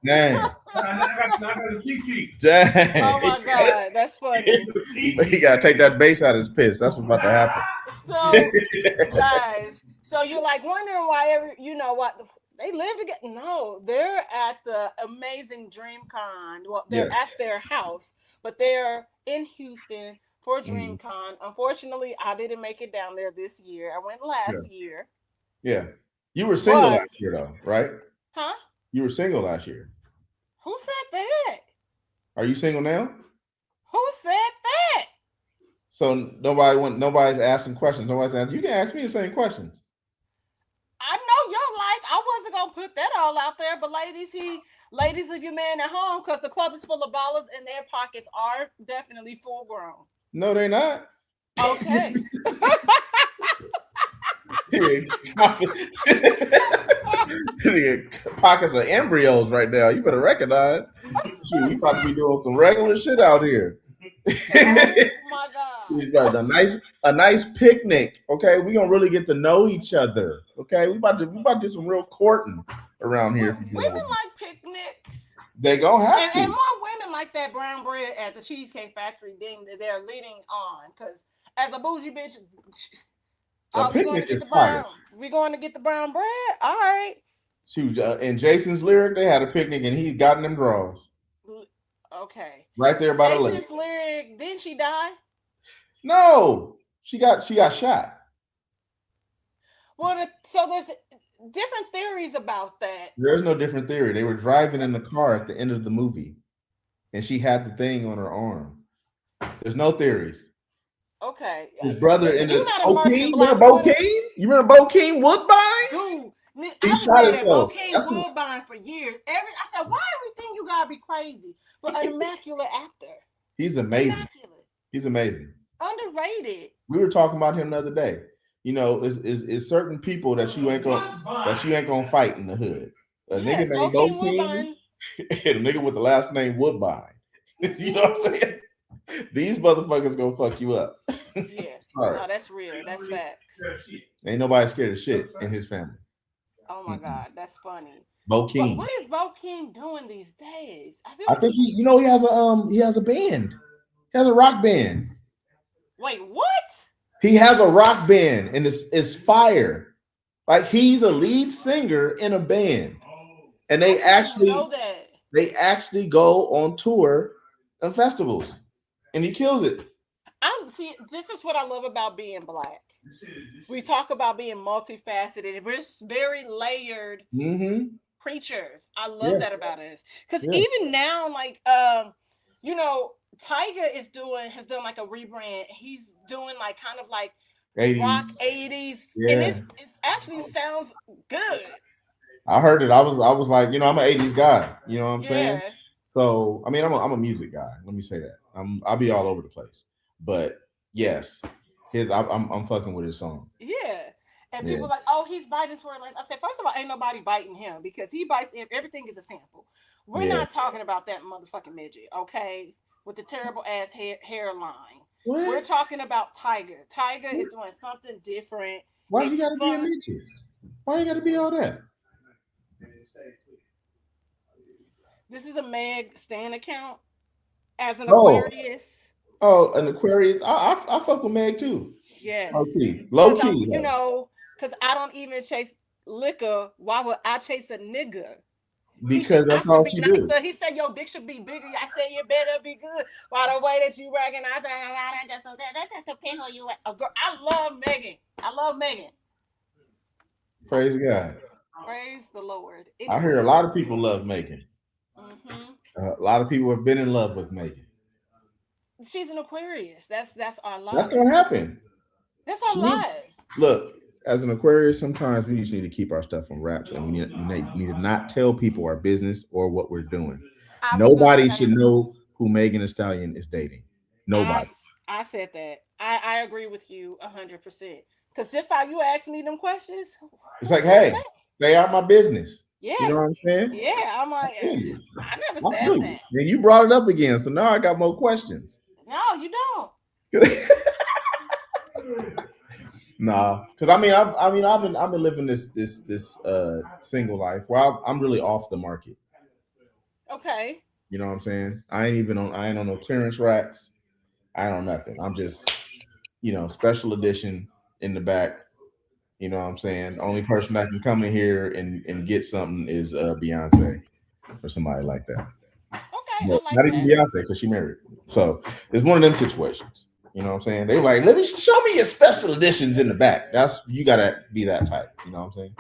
Dang. I got the TT. Dang. Oh my God, that's funny. He gotta take that bass out of his piss. That's what's about to happen. So, guys, so you're like wondering why what they live together. No, they're at the amazing DreamCon. Well, they're at their house, but they're in Houston for DreamCon. Unfortunately, I didn't make it down there this year. I went last year. Yeah. You were single last year though, right? Huh? You were single last year. Who said that? Are you single now? Who said that? So nobody's asking questions. Nobody's asking. You can ask me the same questions. I know your life. I wasn't gonna put that all out there, but ladies, if your man at home, because the club is full of ballers and their pockets are definitely full grown. No, they're not. Okay. Pockets of embryos right now. You better recognize. Shoot, we about to be doing some regular shit out here. Oh my God. a nice picnic. Okay, we gonna really get to know each other. Okay, we about to do some real courting around here. Women like picnics. They gonna have to. And more women like that brown bread at the Cheesecake Factory thing that they're leading on. Because as a bougie bitch, we're going to get the brown bread. All right. She was in Jason's lyric. They had a picnic and he gotten them draws. Okay. Right there by the lake. Jason's lyric. Didn't she die? No, she got shot. Well, so there's different theories about that. There's no different theory. They were driving in the car at the end of the movie, and she had the thing on her arm. There's no theories. Okay. His brother in the You remember Bokeem Woodbine? Dude, he shot himself. Bokeem Woodbine for years. I said, why everything you gotta be crazy? But an immaculate actor. He's amazing. Immaculate. He's amazing. Underrated. We were talking about him the other day. You know, is certain people that you ain't gonna fight in the hood. A nigga named Bokeem, and a nigga with the last name Woodbine. You know what I'm saying? These motherfuckers gonna fuck you up. Yeah, no, that's real. That's facts. Ain't nobody scared of shit in his family. Oh my God, that's funny. Bokeem. What is Bokeem doing these days? I think he has a band. He has a rock band. Wait, what? He has a rock band and it's fire. Like he's a lead singer in a band. And they actually go on tour and festivals. And he kills it. This is what I love about being Black. We talk about being multifaceted. We're very layered preachers. I love that about us. Because even now, like you know, Tyga has done like a rebrand. He's doing like kind of like 80s. rock 80s. And it actually sounds good. I heard it. I was like, you know, I'm an 80s guy. You know what I'm saying? So I mean, I'm a music guy. Let me say that. I'll be all over the place. But yes, I'm fucking with his song. Yeah. And people are like, oh, he's biting Tory Lanez. I said, first of all, ain't nobody biting him because he bites everything is a sample. We're not talking about that motherfucking midget, okay? With the terrible ass hairline. What? We're talking about Tyga. Tyga is doing something different. Why you gotta be a midget? Why you gotta be all that? This is a Meg Stan account as an Aquarius. Oh, an Aquarius. I fuck with Meg too. Yes. Low key. You know, because I don't even chase liquor. Why would I chase a nigga? Because that's all she do. He said your dick should be bigger. I said you better be good. By the way that you recognize that just depends who you are. I love Megan. Praise God. Praise the Lord. I hear a lot of people love Megan. A lot of people have been in love with Megan. She's an Aquarius. That's our life. That's gonna happen. That's our life. Look, as an Aquarius, sometimes we just need to keep our stuff on wraps, and we need to not tell people our business or what we're doing. Nobody should know who Megan Thee Stallion is dating. Nobody. I said that. I agree with you 100%. Because just how you asked me them questions, it's like, hey, they are my business. Yeah. You know what I'm saying? Yeah, I'm like, I never said that. And you brought it up again, so now I got more questions. No, you don't. Nah, because I've been living this single life while I'm really off the market. Okay. You know what I'm saying? I ain't on no clearance racks. I ain't on nothing. I'm just, special edition in the back. You know what I'm saying? The only person that can come in here and get something is Beyonce or somebody like that. Okay, But not even Beyonce because she married. So it's one of them situations. You know what I'm saying? They're like, show me your special editions in the back. You gotta be that type. You know what I'm saying?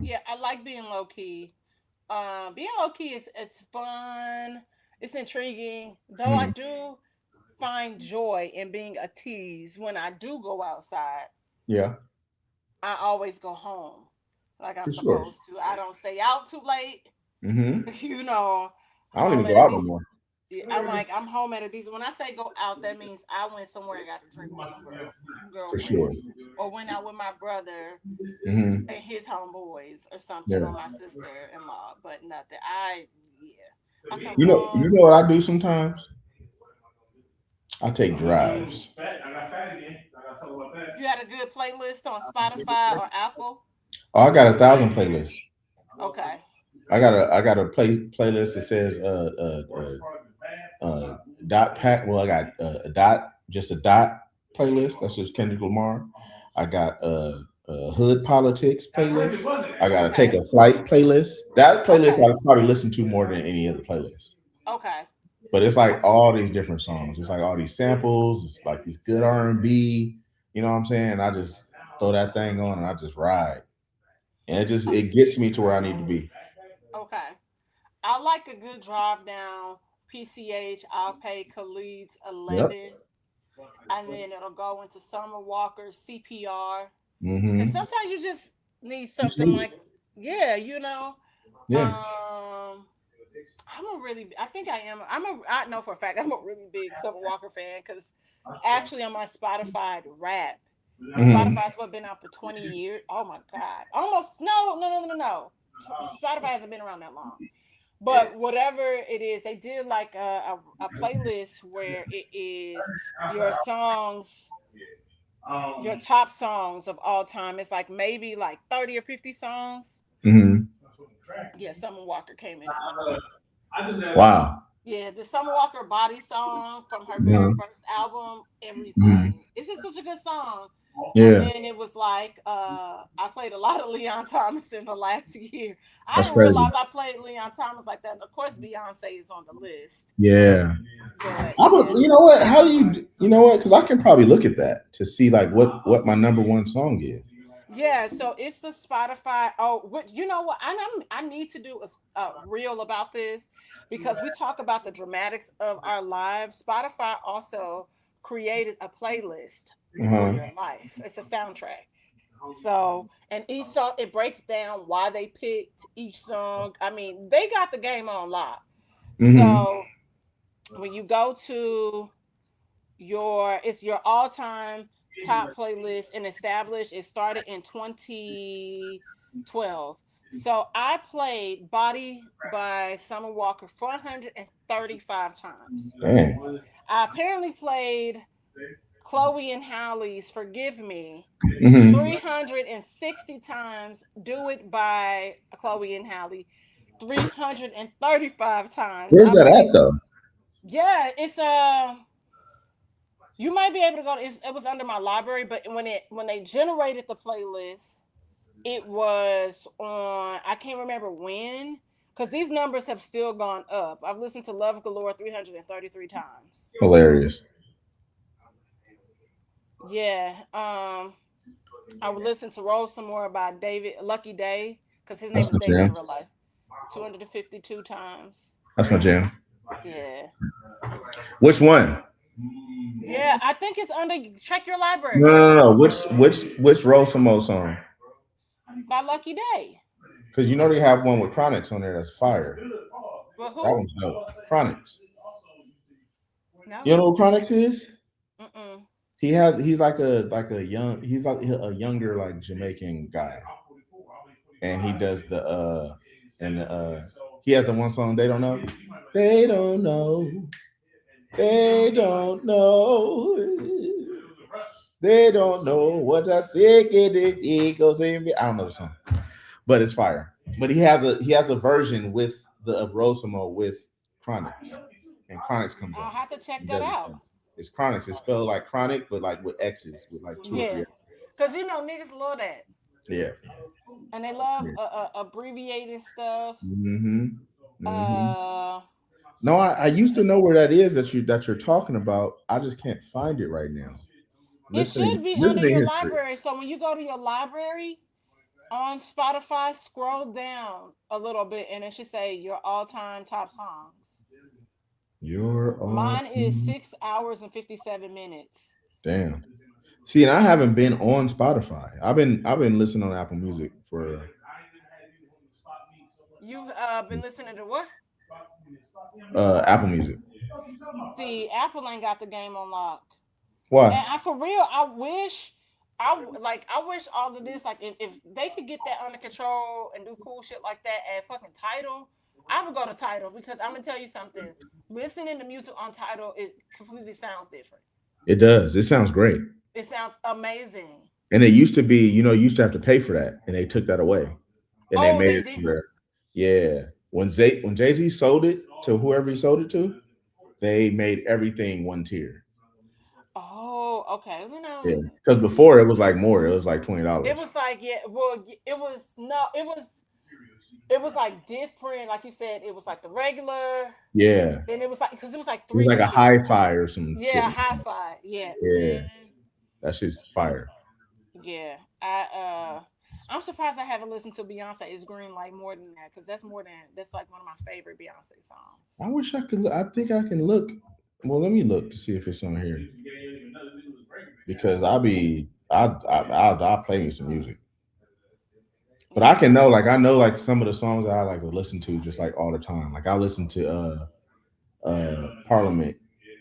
Yeah, I like being low key. Being low key is fun. It's intriguing. Though I do find joy in being a tease when I do go outside. Yeah. I always go home like I'm supposed to. I don't stay out too late. Mm-hmm. I don't even go out no more. I'm home at a decent. When I say go out, that means I went somewhere and got to drink with some girls. For sure. or went out with my brother Mm-hmm. and his homeboys or something, Yeah. or my sister-in-law, but nothing. I come You home. know what I do sometimes? I take drives. I got fat again. I got to talk about that. You had a good playlist on Spotify or Apple? Oh, I got 1,000 playlists. Okay. I got a playlist that says dot pack. Well, I got a dot, just a dot playlist. That's just Kendrick Lamar. I got a hood politics playlist. I got to take Okay. a flight playlist. That playlist Okay. I probably listen to more than any other playlist. Okay. But it's like all these different songs. It's like all these samples. It's like these good R&B. You know what I'm saying? I just throw that thing on and I just ride, and it gets me to where I need to be. Okay. I like a good drive down PCH. I'll pay Khalid's Yep. 11, and then it'll go into Summer Walker's CPR. Because Mm-hmm. sometimes you just need something like, yeah, you know. Yeah. I think I am. I know for a fact I'm a really big Summer Walker fan because actually on my Spotify rap, Mm-hmm. Spotify's what been out for 20 years. Oh my God. Almost, no. Spotify hasn't been around that long. But whatever it is, they did like a playlist where it is your songs, your top songs of all time. It's like maybe like 30 or 50 songs. Mm-hmm. Yeah, Summer Walker came in at number one. Wow. Yeah, the Summer Walker Body song from her very Yeah. first album, Mhm. everything. It's just such a good song. And Yeah. then it was like I played a lot of Leon Thomas in the last year. I That's didn't crazy. realize I played Leon Thomas like that. And of course, Beyonce is on the list, Yeah. but I would, yeah, you know what? How do you know what? Because I can probably look at that to see like what my number one song is. yeah. So it's the Spotify. Oh, what you know what? I need to do a reel about this because we talk about the dramatics of our lives. Spotify also created a playlist for Uh-huh. your life. It's a soundtrack. So, and each song it breaks down why they picked each song. I mean, they got the game on lock. Mm-hmm. So when you go to it's your all-time top playlist and established, it started in 2012. So I played Body by Summer Walker 435 times. Dang. I apparently played Chloe and Halle's Forgive Me Mm-hmm. 360 times. Do It by Chloe and Halle 335 times. Where's I that played, at though? yeah, it's you might be able to go to, it was under my library, but when they generated the playlist, it was on, I can't remember when, because these numbers have still gone up. I've listened to Love Galore 333 times. Hilarious. Yeah. I would listen to Roll Some More by David Lucky Day, because his name That's is my David in jam. real life. 252 times. That's my jam. Yeah. Which one? Yeah, I think it's under, check your library. No, Check no, your no. library. Which Rosamo song? By Lucky Day. Because you know they have one with Chronics on there that's fire. But That who? one's dope. Chronics. No. You know what Chronics is? Mm-mm. He's like a young he's like a younger like Jamaican guy, and he does the and he has the one song they don't know. They don't know. They don't know. They don't know what I say. It goes in. I don't know the song, but it's fire. But he has a version with the of Rosamo with Chronics, and Chronics comes I'll on. have to check He that does it. out. It's Chronics. It's spelled like chronic, but like with X's, with like two or Yeah. three. Because niggas love that. Yeah. And they love Yeah. abbreviating stuff. Mm-hmm. Mm-hmm. Uh No, I used to know where that is that you're talking about. I just can't find it right now. it Listening should be under listening your history. library. So when you go to your library on Spotify, scroll down a little bit and it should say your all-time top songs. You're all Mine is 6 hours and 57 minutes. damn. See, and I haven't been on Spotify. I've been listening on Apple Music for You've been listening to what? Apple Music. See, Apple ain't got the game on lock. Why? And I for real, I wish I wish all of this, like, if they could get that under control and do cool shit like that at fucking Title, I would go to Title because I'm gonna tell you something. Listening to music on Title, it completely sounds different. It does. It sounds great. It sounds amazing. And it used to be, you used to have to pay for that, and they took that away, and they Oh, made they it did. where, yeah, when Jay Z sold it to whoever he sold it to, they made everything one tier. Oh, okay. Yeah, because before it was like more. It was like It $20. was like, yeah. Well, it was no. It was like different. Like you said, it was like the regular. Yeah, Then it was like because it was like it was three like a tiers. hi-fi or some shit. Yeah, high five. Yeah, Yeah, man. that shit's fire. Yeah, I'm surprised I haven't listened to Beyonce is Green like more than that because that's like one of my favorite Beyonce songs. I wish I could. I think I can look. Well, let me look to see if it's on here because I'll play me some music. But I can know, like, I know, like, some of the songs that I like to listen to just like all the time. Like, I listen to Parliament.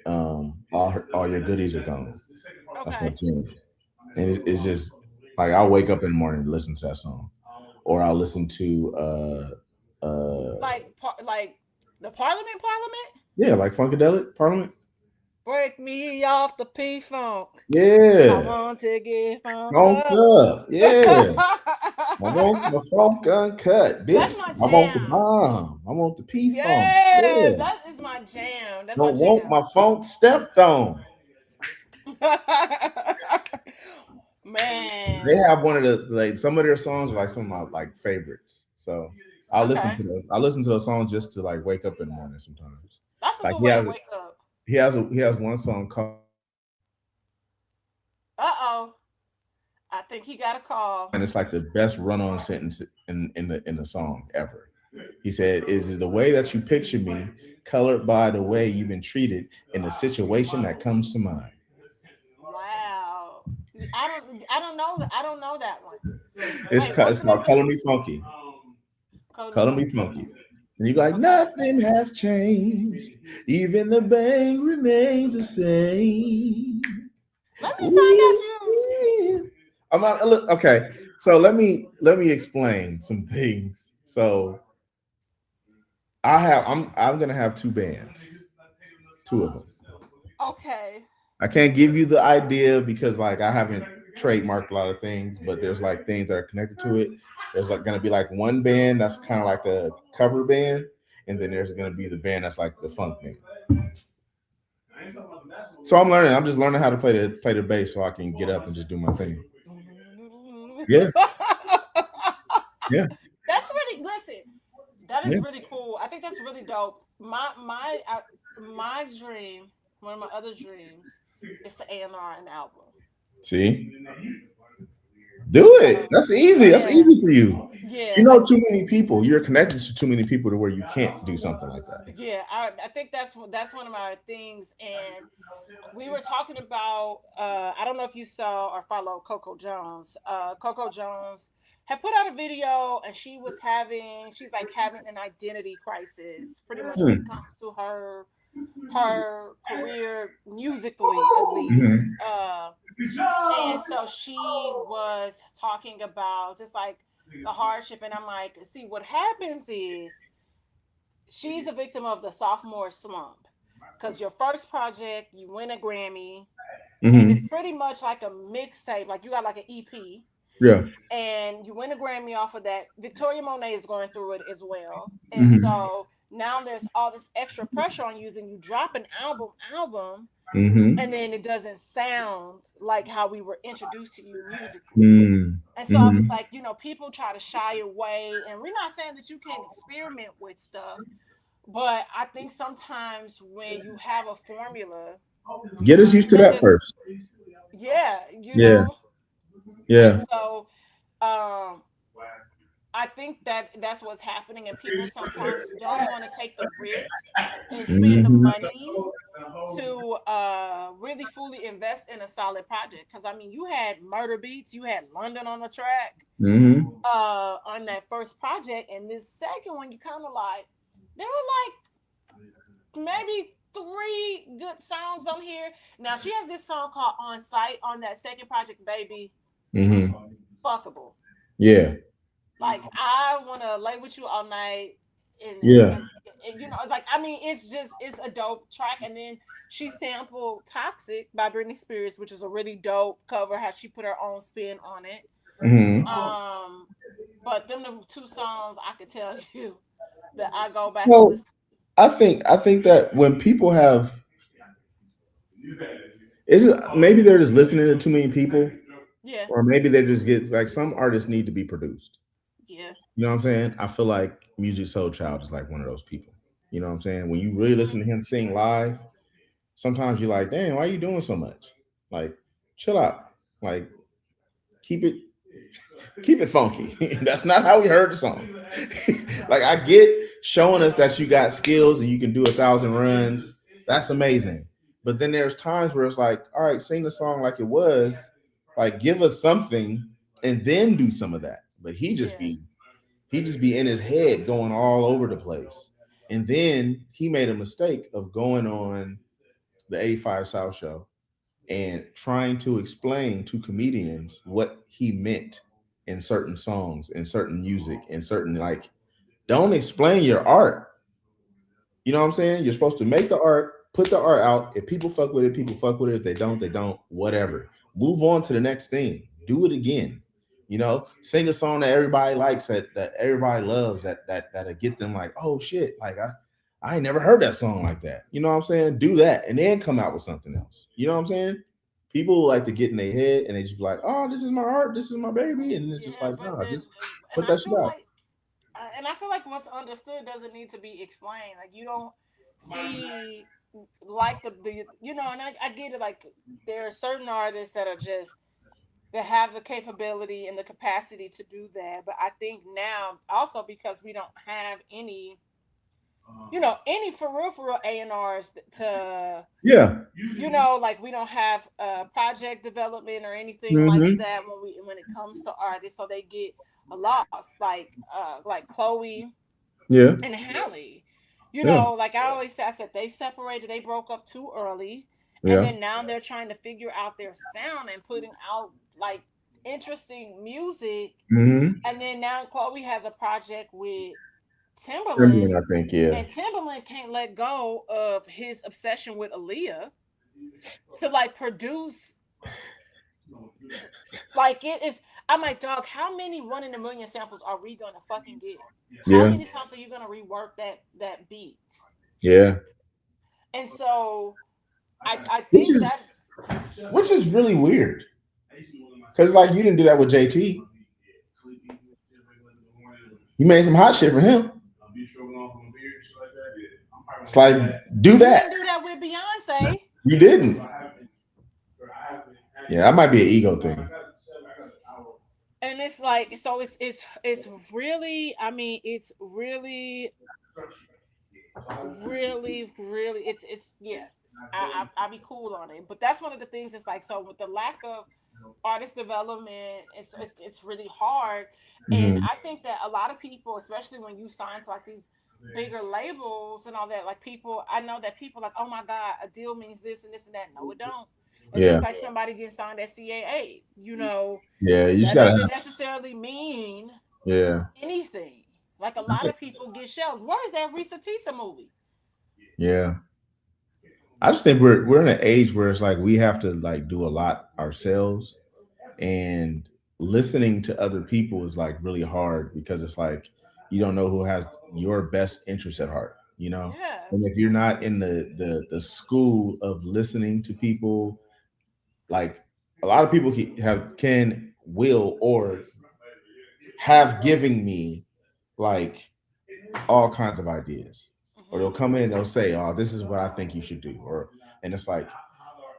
All your goodies are gone. That's my Okay, jam, and it's just like I'll wake up in the morning and listen to that song, or I'll listen to like the Parliament. yeah, like Funkadelic Parliament. Break me off the P Funk. I Yeah, want to get funk funk up. up. Yeah, I want my funk uncut, bitch. That's my I want the jam. bomb. I want the P funk. Yes, Yeah, that is my jam. That's my don't want jam. my funk stepped on. They Man. have one of the like some of their songs are like some of my like favorites. So I'll listen Okay. to those. I listen to those songs just to like wake up in the morning sometimes. That's a Like good way to wake up. he has one song called Uh-oh. I think he got a call. and it's like the best run on sentence in the song ever. He said, "Is it the way that you picture me, colored by the way you've been treated in the situation that comes to mind?" Wow. I don't know that one. It's Wait, what's it's the name called of the "Color song? Me Funky." Cody Color Me Funky. Funky. And you're like, Okay. nothing has changed. Even the bang remains the same. Let me find out We you. still. I'm not, look, okay. So let me explain some things. So I'm gonna have two bands, two of them. Okay. I can't give you the idea because like I haven't trademarked a lot of things, but there's like things that are connected to it. There's like gonna be like one band that's kind of like a cover band, and then there's gonna be the band that's like the funk band. So I'm learning. I'm just learning how to play the bass so I can get up and just do my thing. Yeah, yeah, That's really listen. That is yeah. really cool. I think that's really dope. My dream, one of my other dreams, is to A&R an album. See, do it. So That's easy. That's yeah, easy for you. You yeah, know too many people. You're connected to too many people to where you can't do something like that. yeah. I think that's one of my things. And we were talking about. I don't know if you saw or follow Coco Jones. Coco Jones had put out a video, and she's like having an identity crisis, pretty much when it Hmm. comes to her career musically, at least. Mhm. And so she was talking about just like the hardship, and I'm like, see, what happens is she's a victim of the sophomore slump because your first project, you win a Grammy, and it's Mhm. pretty much like a mixtape, like you got like an EP, Yeah. and you win a Grammy off of that. Victoria Monet is going through it as well, and Mhm. so now there's all this extra pressure on you. Then you drop an album, Mhm. and then it doesn't sound like how we were introduced to you musically. Mhm. And so I was Mhm. like, people try to shy away, and we're not saying that you can't experiment with stuff, but I think sometimes when you have a formula, Get us used you to end that up, first. yeah, Yeah. and Yeah. so um, I think that that's what's happening, and people sometimes don't want to take the risk and spend the Mhm. money to really fully invest in a solid project. Because I mean, you had Murder Beats, you had London on the track Mhm. on that first project, and this second one, you kind of like there were like maybe three good songs on here. Now she has this song called On Site on that second project, Baby. Mm-hmm. fuckable. Yeah. Like I want to lay with you all night, and, and, Yeah. and, and you know, it's like I mean, it's a dope track. And then she sampled "Toxic" by Britney Spears, which was a really dope cover. How she put her own spin on it. Mm-hmm. Um, but them the two songs I could tell you that I go back and Well, listen. I think that when people have, is it maybe they're just listening to too many people, Yeah, or maybe they just get like some artists need to be produced. yeah. You know what I'm saying? I feel like Music Soul Child is like one of those people. You know what I'm saying? When you really listen to him sing live, sometimes you're like, damn, why are you doing so much? Like, chill out. Like, keep it keep it funky. That's not how we heard the song. Like, I get showing us that you got skills and you can do 1,000 runs. That's amazing. But then there's times where it's like, all right, sing the song like it was, like give us something and then do some of that. But Yeah, he just be in his head going all over the place. And then he made a mistake of going on the 85 South show and trying to explain to comedians what he meant in certain songs, in certain music, in certain like, don't explain your art. You know what I'm saying? You're supposed to make the art, put the art out. If people fuck with it, people fuck with it. If they don't, they don't. Whatever. Move on to the next thing. Do it again. You know, sing a song that everybody likes, that everybody loves, that'll get them like, oh shit, like I ain't never heard that song like that. You know what I'm saying? Do that and then come out with something else. You know what I'm saying? People like to get in their head and they just be like, oh, this is my art, this is my baby, and it's just yeah. like, But no, then, just and put I that shit feel out. like, what's understood doesn't need to be explained. Like you don't see like the you know, and I get it. Like there are certain artists that are just that have the capability and the capacity to do that. But I think now also because we don't have any, you know, any for real A&Rs to, Yeah. you know, like we don't have project development or anything like Mm-hmm. that when it comes to artists, so they get lost. Like Chloe Yeah. and Halle. You Yeah. know, like I always say, I said they separated, they broke up too early, and Yeah. then now they're trying to figure out their sound and putting out like interesting music. Mm-hmm. And then now Chloe has a project with Timberland, Timberland, I think, yeah. and Timberland can't let go of his obsession with Aaliyah to like produce like it is. I'm like, dog, how many 1 in a million samples are we gonna fucking get? How Yeah. many times are you gonna rework that beat? Yeah. And so I Which think is that which is really weird. Cause like you didn't do that with JT. You made some hot shit for him. It's like do you that. didn't do that with Beyonce. You didn't. Yeah, that might be an ego thing. And it's like so it's really, I mean, it's really it's yeah. I'll be cool on it. But that's one of the things. It's like so with the lack of artist development, it's really hard. And Hmm. I think that a lot of people, especially when you sign to like these bigger labels and all that, like people, I know that people like, oh my god, a deal means this and this and that. No, it don't. It's Yeah. just like somebody getting signed at CAA. You know, Yeah. You just that gotta doesn't have. necessarily mean Yeah. anything. Like a lot of people get shelved. Where is that Risa Tisa movie? Yeah. I just think we're in an age where it's like we have to like do a lot ourselves, and listening to other people is like really hard because it's like you don't know who has your best interest at heart, you know. Yeah. And if you're not in the school of listening to people, like a lot of people can will or have given me like all kinds of ideas, or they'll Hmm. come in and they'll say, oh, this is what I think you should do, or and it's like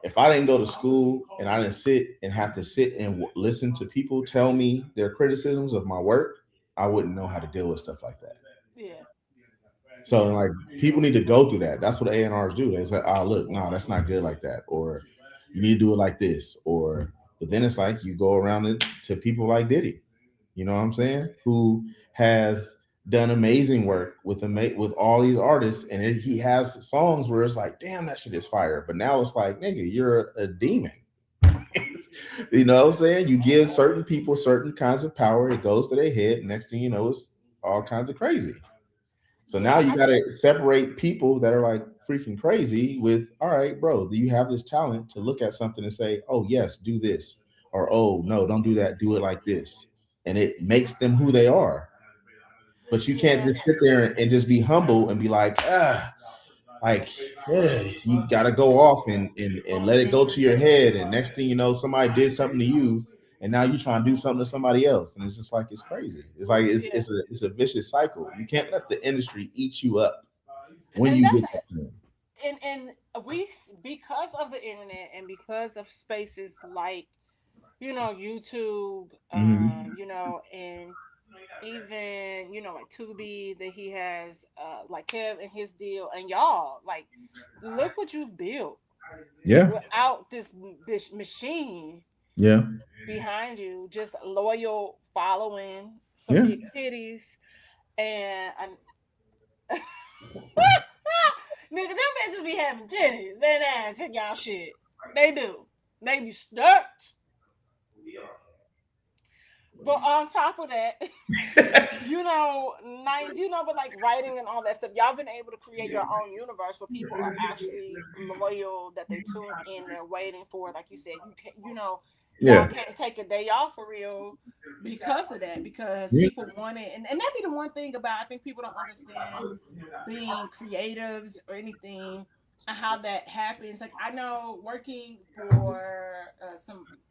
if I didn't go to school and I didn't sit and have to sit and listen to people tell me their criticisms of my work, I wouldn't know how to deal with stuff like that. Yeah. So Yeah. like people need to go through that. That's what A&Rs do. They say, oh look, no, that's not good like that. Or you need to do it like this. Or but then it's like you go around it to people like Diddy, you know what I'm saying? Who has done amazing work with all these artists, and he has songs where it's like, damn, that shit is fire. But now it's like, nigga, you're a demon. You know what I'm saying? You give certain people certain kinds of power, it goes to their head. Next thing you know, it's all kinds of crazy. So now Yeah, you got to separate people that are like freaking crazy with, all right, bro, do you have this talent to look at something and say, oh, yes, do this? Or, oh, no, don't do that. Do it like this. And it makes them who they are. But you can't yeah, just sit there and just be humble and be like, you got to go off and let it go to your head. And next thing you know, somebody did something to you. And now you're trying to do something to somebody else. And it's just like, it's crazy. It's like, yeah. it's a vicious cycle. You can't let the industry eat you up when And you that's get that to them. because of the internet and because of spaces like YouTube, Hmm. and even like Tubi that he has, like Kev and his deal, and y'all, like, look what you've built Yeah. without this machine Yeah. behind you, just loyal following, some Yeah. big titties, and nigga, them bitches be having titties, that ass hit y'all shit. They do. They be stuck. But on top of that, nice, but like writing and all that stuff, y'all been able to create your own universe where people are actually loyal, that they tune in, they're waiting for, like you said, you can y'all Yeah. can't take a day off for real because of that, because Yeah. people want it. And that be the one thing about, I think people don't understand being creatives or anything, and how that happens. Like, I know working for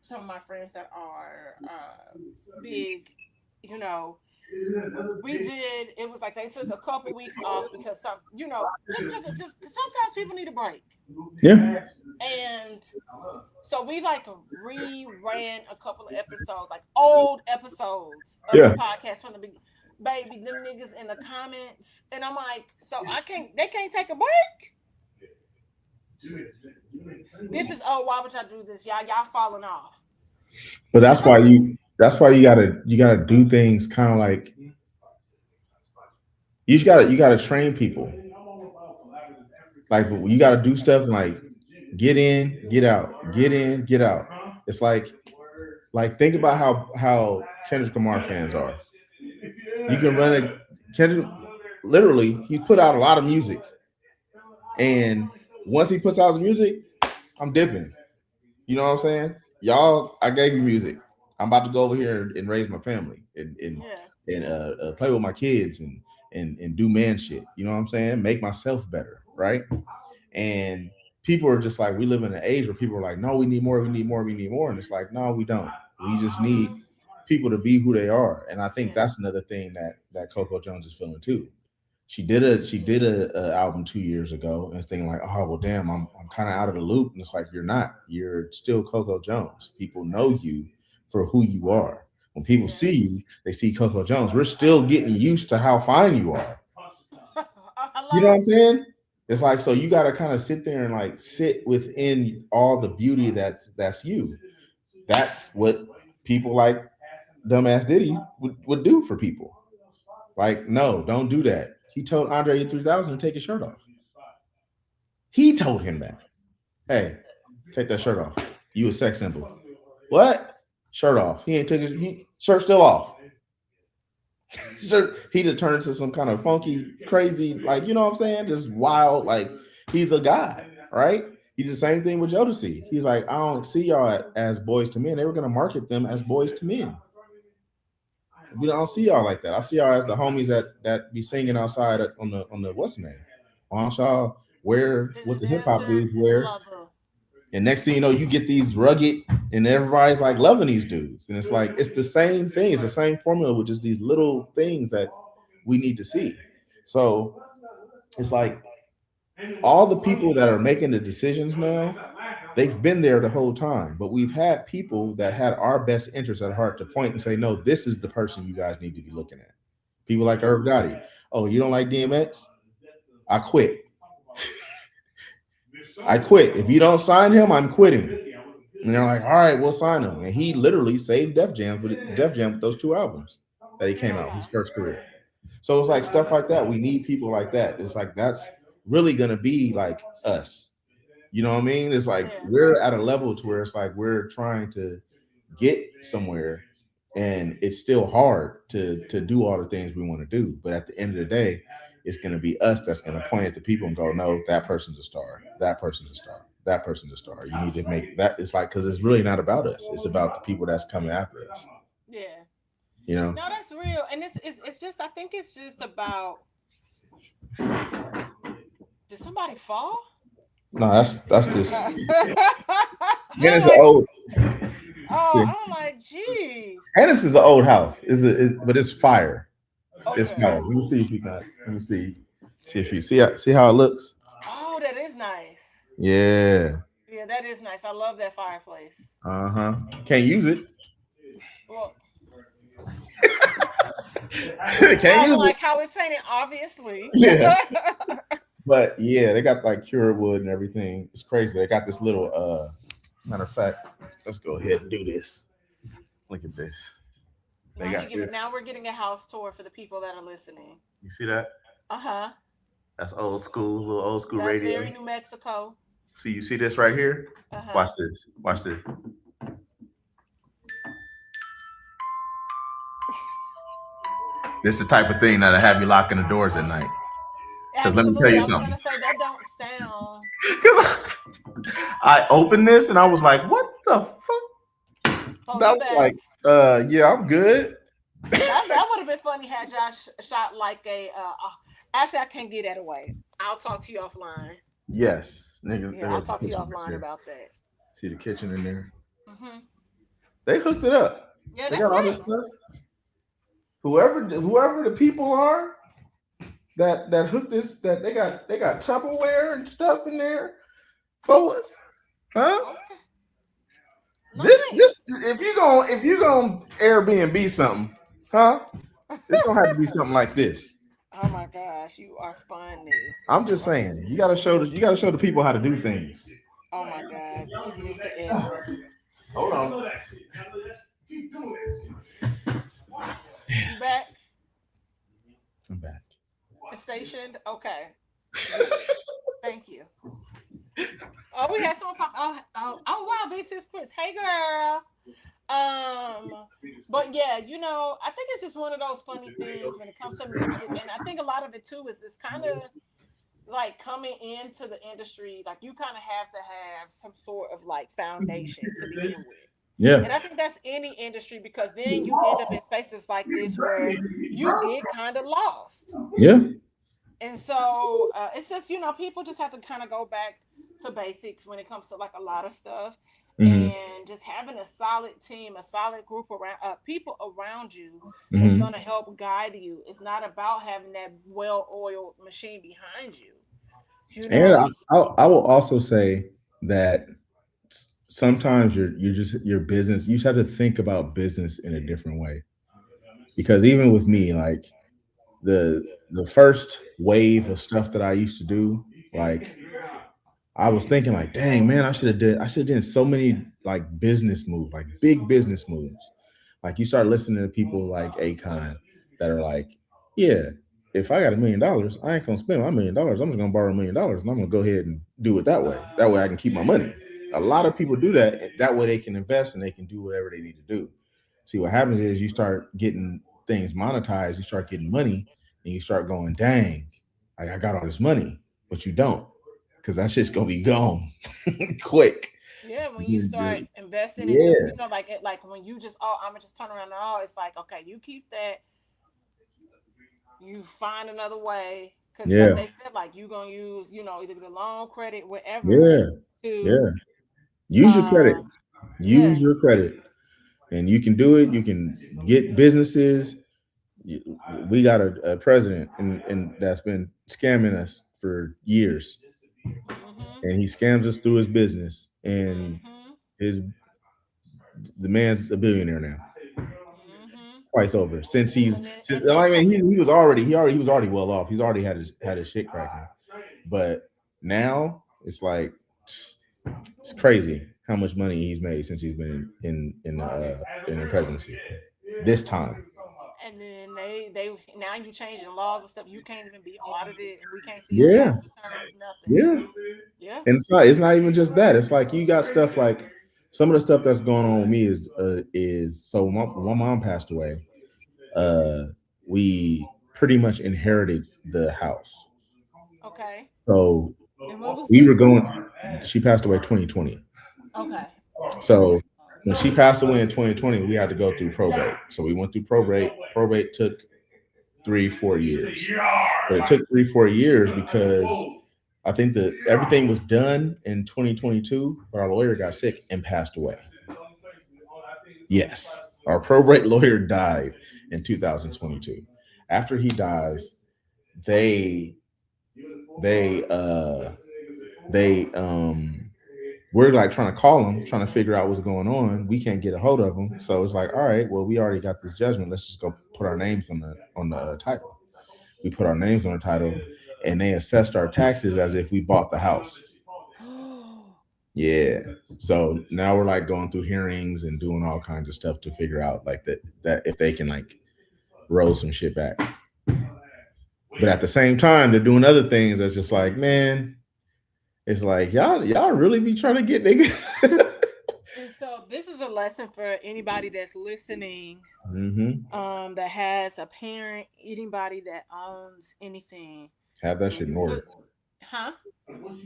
some of my friends that are big, you know, we did. It was like they took a couple weeks off because just sometimes people need a break, Yeah. and so we like reran a couple of episodes, like old episodes of the Yeah. podcast from the beginning. Baby, them niggas in the comments, and I'm like, so I can't. They can't take a break. This is, oh, why would y'all do this? Y'all falling off. But Because I'm that's why you gotta do things kind of like you gotta train people. Like you gotta do stuff like get in, get out, get in, get out. It's like think about how Kendrick Lamar fans are. You can run a Kendrick literally he put out a lot of music, and once he puts out his music, I'm dipping. You know what I'm saying? Y'all, I gave you music. I'm about to go over here and raise my family yeah, and play with my kids and do man shit. You know what I'm saying? Make myself better, right? And people are just like, we live in an age where people are like, no, we need more, we need more, we need more, and it's like, no, we don't. We just need mm-hmm, people to be who they are, and I think yeah, that's another thing that Coco Jones is feeling too. She did a album 2 years ago and it's thinking like, oh well, damn, I'm kind of out of the loop, and it's like you're not. You're still Coco Jones. People know you for who you are. When people yeah. see you, they see Coco Jones. We're still getting used to how fine you are. You know what Hello. I'm saying? It's like so you got to kind of sit there and like sit within all the beauty that's you. That's what people like dumbass Diddy would do for people. Like, no, don't do that. He told Andre 3000 to take his shirt off. He told him that. Hey, take that shirt off. You a sex symbol. What? Shirt off. He ain't took his shirt still off. He just turned into some kind of funky, crazy, like, you know what I'm saying? Just wild, like he's a guy, right? He did the same thing with Jodeci. He's like, I don't see y'all as boys to men. They were gonna market them as boys to men. We don't see y'all like that. I see y'all as the homies that be singing outside on the what's the name? Why don't y'all wear Be the what the hip hop dancer dudes and the wear? lover. And next thing you know, you get these rugged, and everybody's like loving these dudes. And it's like it's the same thing. It's the same formula with just these little things that we need to see. So it's like all the people that are making the decisions now, they've been there the whole time. But we've had people that had our best interests at heart to point and say, no, this is the person you guys need to be looking at. People like Irv Gotti. Oh, you don't like DMX? I quit. I quit. If you don't sign him, I'm quitting. And they're like, all right, we'll sign him. And he literally saved Def Jam with those two albums that he came out, his Yeah, first career. So it's like stuff like that. We need people like that. It's like that's really gonna be like us. You know what I mean? It's like yeah, we're at a level to where it's like we're trying to. get somewhere, and it's still hard to do all the things we want to do. But at the end of the day, it's going to be us that's going to point at the people and go, no, that person's a star. That person's a star. That person's a star. You need to make that. It's like, because it's really not about us. It's about the people that's coming after us. Yeah. You know? No, that's real. And it's just, I think it's just about, did somebody fall? No, that's just. I'm Man, it's an like, old. I'm like, geez. And this is an old house. But it's fire. It's Okay. fire. Let me see if you got. Let me see. See if you see how it looks. Oh, that is nice. Yeah. Yeah, that is nice. I love that fireplace. Can't use it. Well, Can't use like it. how it's painted, obviously. Yeah. But yeah, they got like cure wood and everything. It's crazy. They got this little matter of fact, let's go ahead and do this. Look at this. They got this. Now we're getting a house tour for the people that are listening. You see that? Uh-huh. That's old school, little old school That's radio. very New Mexico. See, you see this right here? Uh-huh. Watch this. Watch this. This is the type of thing that'll have you locking the doors at night. Because let me tell you something. I was gonna say that don't sound. Because I opened this and I was like, "What the fuck?" That was like, yeah, I'm good. That would have been funny had y'all shot like a. Actually, I can't get that away. I'll talk to you offline. Yes, nigga. Yeah, I'll talk to you offline about that. See the kitchen in there. Mm-hmm. They hooked it up. Yeah, they that's got all this stuff. Whoever the people are that hooked this, that they got Tupperware and stuff in there for us, huh? Okay. This if you gonna Airbnb something, huh? It's gonna have to be something like this. Oh my gosh, you are funny. I'm just saying, you gotta show the people how to do things. Oh my God, Mr. Edwin. Hold on. You back? I'm back. Stationed? Okay. Thank you. Oh, we had someone pop. Oh, wow, big sis Chris. Hey, girl. But yeah, I think it's just one of those funny things when it comes to music, and I think a lot of it too is it's kind of like coming into the industry. Like you kind of have to have some sort of like foundation to begin with. Yeah. And I think that's any industry, because then you end up in spaces like this where you get kind of lost. Yeah. And so it's just, people just have to kind of go back to basics when it comes to like a lot of stuff. Mm-hmm. And just having a solid team, a solid group around people around you mm-hmm. is going to help guide you. It's not about having that well-oiled machine behind you. And I will also say that sometimes your business, you just have to think about business in a different way. Because even with me, like the first wave of stuff that I used to do, like I was thinking like, dang man, I should have done so many like business moves, like big business moves. Like you start listening to people like Akon that are like, yeah, if I got $1 million, I ain't gonna spend my $1 million. I'm just gonna borrow $1 million and I'm gonna go ahead and do it that way. That way I can keep my money. A lot of people do that. That way they can invest and they can do whatever they need to do. See, what happens is you start getting things monetized, you start getting money, and you start going, dang, I got all this money, but you don't, because that shit's gonna be gone quick. Yeah, when you start investing in, like when you just, I'm gonna just turn around and it's like, okay, you keep that, you find another way, because like they said, like you gonna use, either the loan, credit, whatever. Use your credit. Use your credit. And you can do it. You can get businesses. We got a president and that's been scamming us for years. Mm-hmm. And he scams us through his business. And mm-hmm. the man's a billionaire now. Mm-hmm. Twice over. Since he was already well off. He's already had his shit cracking. But now it's like, it's crazy how much money he's made since he's been in the presidency. This time. And then they now you changing laws and stuff. You can't even be audited, and we can't see your tax returns, nothing. Yeah. And it's not even just that. It's like you got stuff like some of the stuff that's going on with me is so my mom passed away. We pretty much inherited the house. Okay. So And what was we were this? going. She passed away 2020. Okay. So when she passed away in 2020, we had to go through probate. So we went through probate. Probate took 3-4 years, but it took 3-4 years because I think that everything was done in 2022, but our lawyer got sick and passed away. Yes, our probate lawyer died in 2022. After he dies, they they we're like trying to call him, trying to figure out what's going on. We can't get a hold of him, so it's like, all right, well, we already got this judgment. Let's just go put our names on the title. We put our names on the title, and they assessed our taxes as if we bought the house. Yeah. So now we're like going through hearings and doing all kinds of stuff to figure out like that if they can like roll some shit back. But at the same time, they're doing other things that's just like, man, it's like y'all really be trying to get niggas. And so this is a lesson for anybody that's listening, Mm-hmm. that has a parent, anybody that owns anything. Have that When shit in you order. put, huh?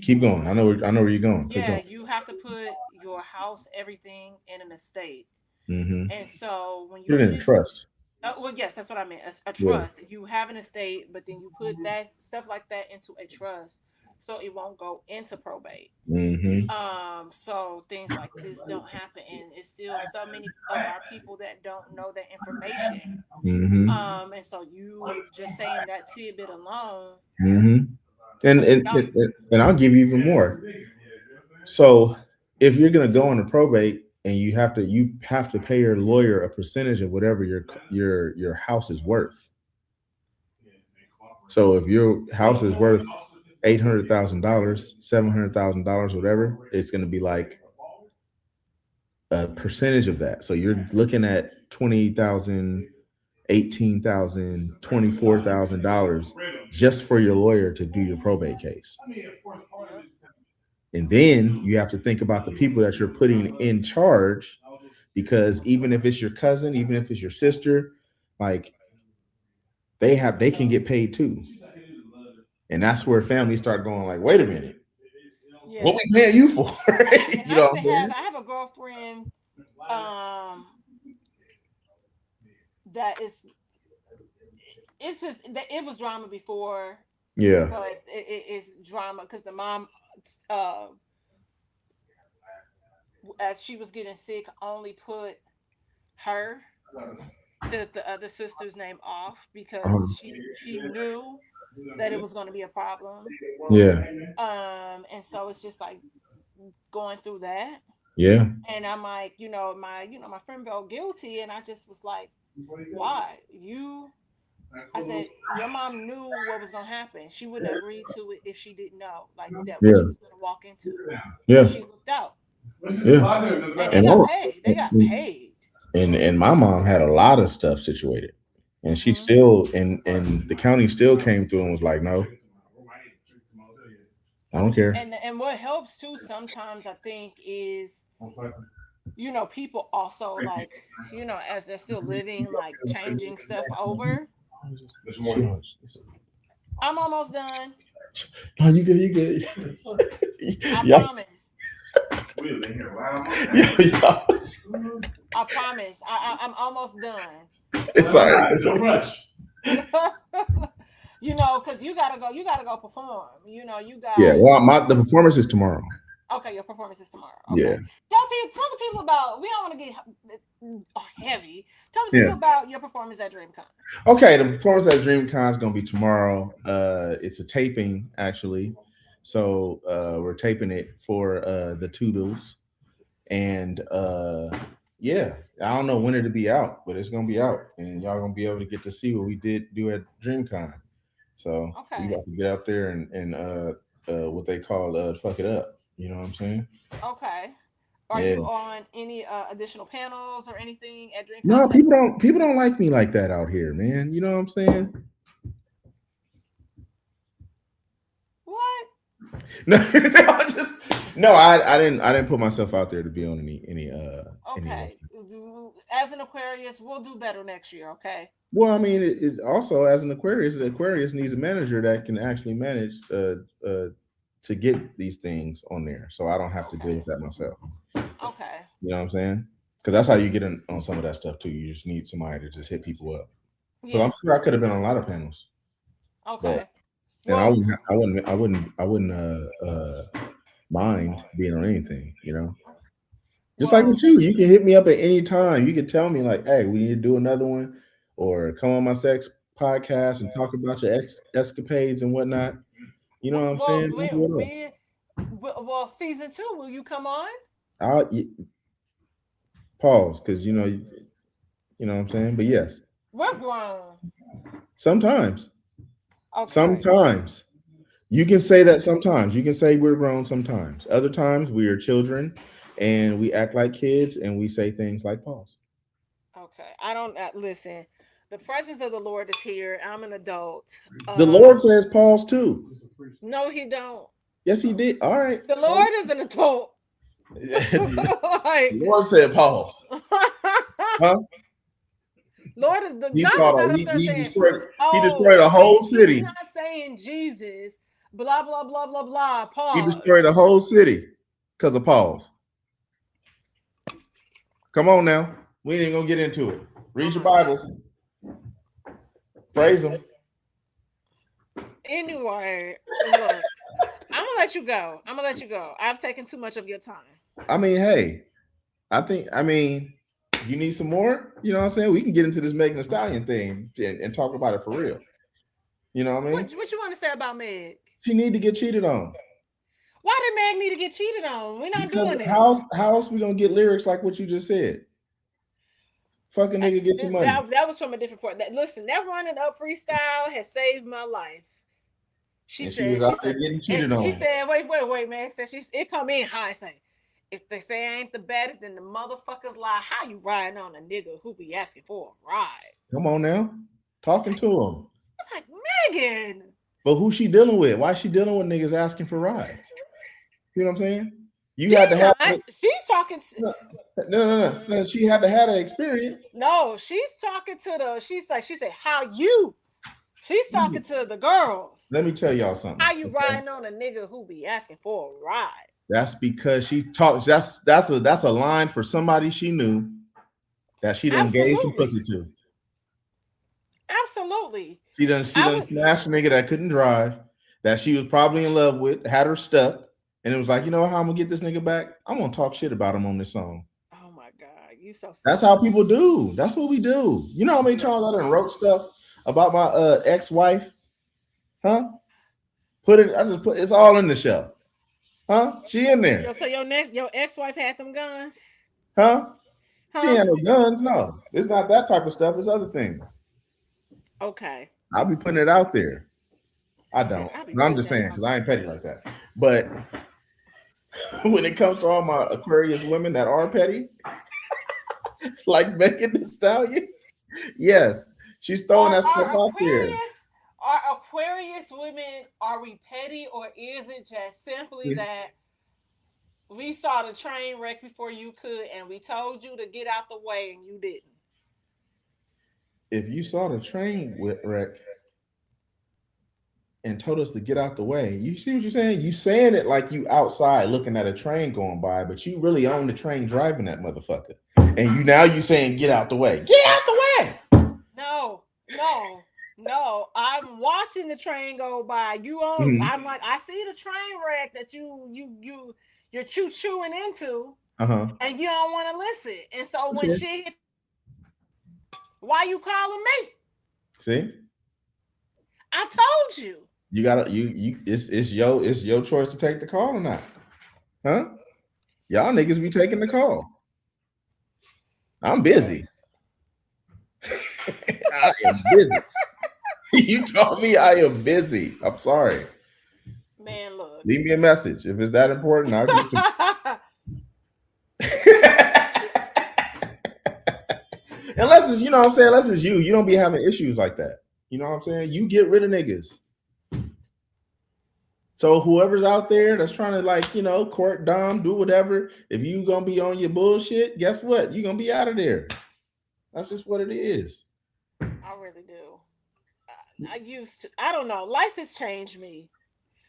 Keep going. I know where you're going. Keep Yeah, going. you have to put your house, everything in an estate. Mm-hmm. And so when you Put it put in it, trust. well, yes, that's what I meant. A Yeah. trust. You have an estate, but then you put that stuff like that into a trust, so it won't go into probate. Mm-hmm. So things like this don't happen, and it's still so many of our people that don't know that information. Mm-hmm. And so you just saying that tidbit alone, Mm-hmm. And, because and and I'll give you even more. So if you're gonna go into probate and you have to pay your lawyer a percentage of whatever your house is worth. So if your house is worth $800,000, $700,000, whatever, it's gonna be like a percentage of that. So you're looking at 20,000, 18,000, $24,000 just for your lawyer to do your probate case. yeah, And then you have to think about the people that you're putting in charge, because even if it's your cousin, even if it's your sister, like they can get paid too. And that's where families start going like, wait a minute, yeah. what we paying you for? And You know what I'm saying? I have a girlfriend, um, that is, it's just that it was drama before, Yeah. but it's drama because the mom, uh, as she was getting sick, only put her to the other sister's name off because she knew that it was going to be a problem. Yeah. And so it's just like going through that. Yeah. And I'm like, my friend felt guilty, and I just was like, why? I said, your mom knew what was gonna happen. She wouldn't agree to it if she didn't know, like that, what Yeah. she was gonna walk into. Yeah. And she looked out. Yeah. And they got paid. They got paid. And my mom had a lot of stuff situated. And she still and the county still came through and was like, no, I don't care. And what helps too sometimes, I think, is people also, like, as they're still living, like changing stuff over. I'm almost done. No, you good, you good. I Yeah. promise. Yeah. I promise. I'm almost done. It's all right. It's all right. Rush. Because you gotta go perform. You got. Yeah, well, the performance is tomorrow. Okay, your performance is tomorrow. Okay. Yeah. Tell the people about. We don't want to get heavy. Tell the people about your performance at DreamCon. Okay, the performance at DreamCon is gonna be tomorrow. It's a taping actually, so we're taping it for the Toodles, and yeah, I don't know when it'll be out, but it's gonna be out, and y'all gonna be able to get to see what we did do at DreamCon. So we got to get out there and what they call fuck it up. You know what I'm saying? Okay. Are you on any additional panels or anything at DreamCon? No, people don't like me like that out here, man. You know what I'm saying? What? No, No, I didn't put myself out there to be on any Okay. list. As an Aquarius, we'll do better next year, okay? Well, I mean, it also as an Aquarius, the Aquarius needs a manager that can actually manage to get these things on there, so I don't have to deal with that myself. Okay. You know what I'm saying? Because that's how you get in on some of that stuff too. You just need somebody to just hit people up. But Yeah. I'm sure I could have been on a lot of panels, but Okay. and Well, I wouldn't mind being on anything. You know, just like well, with you, you can hit me up at any time. You can tell me like, "Hey, we need to do another one," or come on my sex podcast and talk about your escapades and whatnot. You know what I'm well, saying? That's what up. well, season 2, will you come on? Pause because you know what I'm saying. But yes, We're grown. sometimes, Okay. sometimes you can say that. Sometimes you can say we're grown. Sometimes, other times we are children, and we act like kids, and we say things like pause. Okay. I don't listen. The presence of the Lord is here. I'm an adult. The Uh, Lord says pause too. no, he don't. Yes, he did. All right. The Lord is an adult. The Like, Lord said pause. Huh? Lord is the He God is saw not that up there saying, he "Oh, destroyed a whole he's city. not saying Jesus." Blah blah blah blah blah. He destroyed Pause. a whole city because of pause. Come on now. We ain't even gonna get into it. Read your Bibles. Praise them. Anyway, look, I'm gonna let you go. I'm gonna let you go. I've taken too much of your time. I mean, hey, I mean, you need some more? You know what I'm saying? We can get into this Megan Thee Stallion thing and talk about it for real. You know what I mean? What you want to say about Meg? She need to get cheated on. Why did Meg need to get cheated on? We're not Because doing this. how else we gonna get lyrics like what you just said? Fucking nigga, get your money. That was from a different part. Listen, that running up freestyle has saved my life. She And she was out there getting cheated she on. said, wait, man. Said it come in high saying, if they say I ain't the baddest, then the motherfuckers lie. How you riding on a nigga who be asking for a ride? Come on now. Talking to him. I'm like, Megan. But who she dealing with? Why she dealing with niggas asking for rides? You know what I'm saying? You had to have She's talking to no. She had to have that experience. no, she's talking to she said, how you? She's talking to the girls. Let me tell y'all something. How you riding on a nigga who be asking for a ride? That's because she talks. That's a line for somebody she knew that she done gave some pussy to. Absolutely. She done smashed a nigga that couldn't drive, that she was probably in love with, had her stuck, and it was like, you know how I'm gonna get this nigga back? I'm gonna talk shit about him on this song. Oh my god, you so sad. That's how people do. That's what we do. You know how many times I done wrote stuff about my ex-wife? Huh? It's all in the show. Huh? She in there. So your ex-wife had them guns? Huh? She ain't no guns. No, it's not that type of stuff. It's other things. Okay. I'll be putting it out there. I don't. I'm just saying because I ain't petty like that. But when it comes to all my Aquarius women that are petty, like Megan Thee Stallion, yes, she's throwing that stuff out there. Are Aquarius women, are we petty, or is it just simply that we saw the train wreck before you could and we told you to get out the way and you didn't? If you saw the train wreck and told us to get out the way, you see what you're saying? You saying it like you outside looking at a train going by, but you really own the train driving that motherfucker. And you saying get out the way. Get out the way. No. I'm watching the train go by. I'm like, I see the train wreck that you're chewing into, and you don't want to listen. And so when she hit, why you calling me? See? I told you. You gotta it's your choice to take the call or not. Huh? Y'all niggas be taking the call. I'm busy. I am busy. You call me, I am busy. I'm sorry. Man, look. Leave me a message. If it's that important, I'll get to Unless it's, you know what I'm saying? Unless it's you don't be having issues like that. You know what I'm saying? You get rid of niggas. So whoever's out there that's trying to like, court Dom, do whatever. If you gonna be on your bullshit, guess what? You're gonna be out of there. That's just what it is. I really do. I don't know. Life has changed me.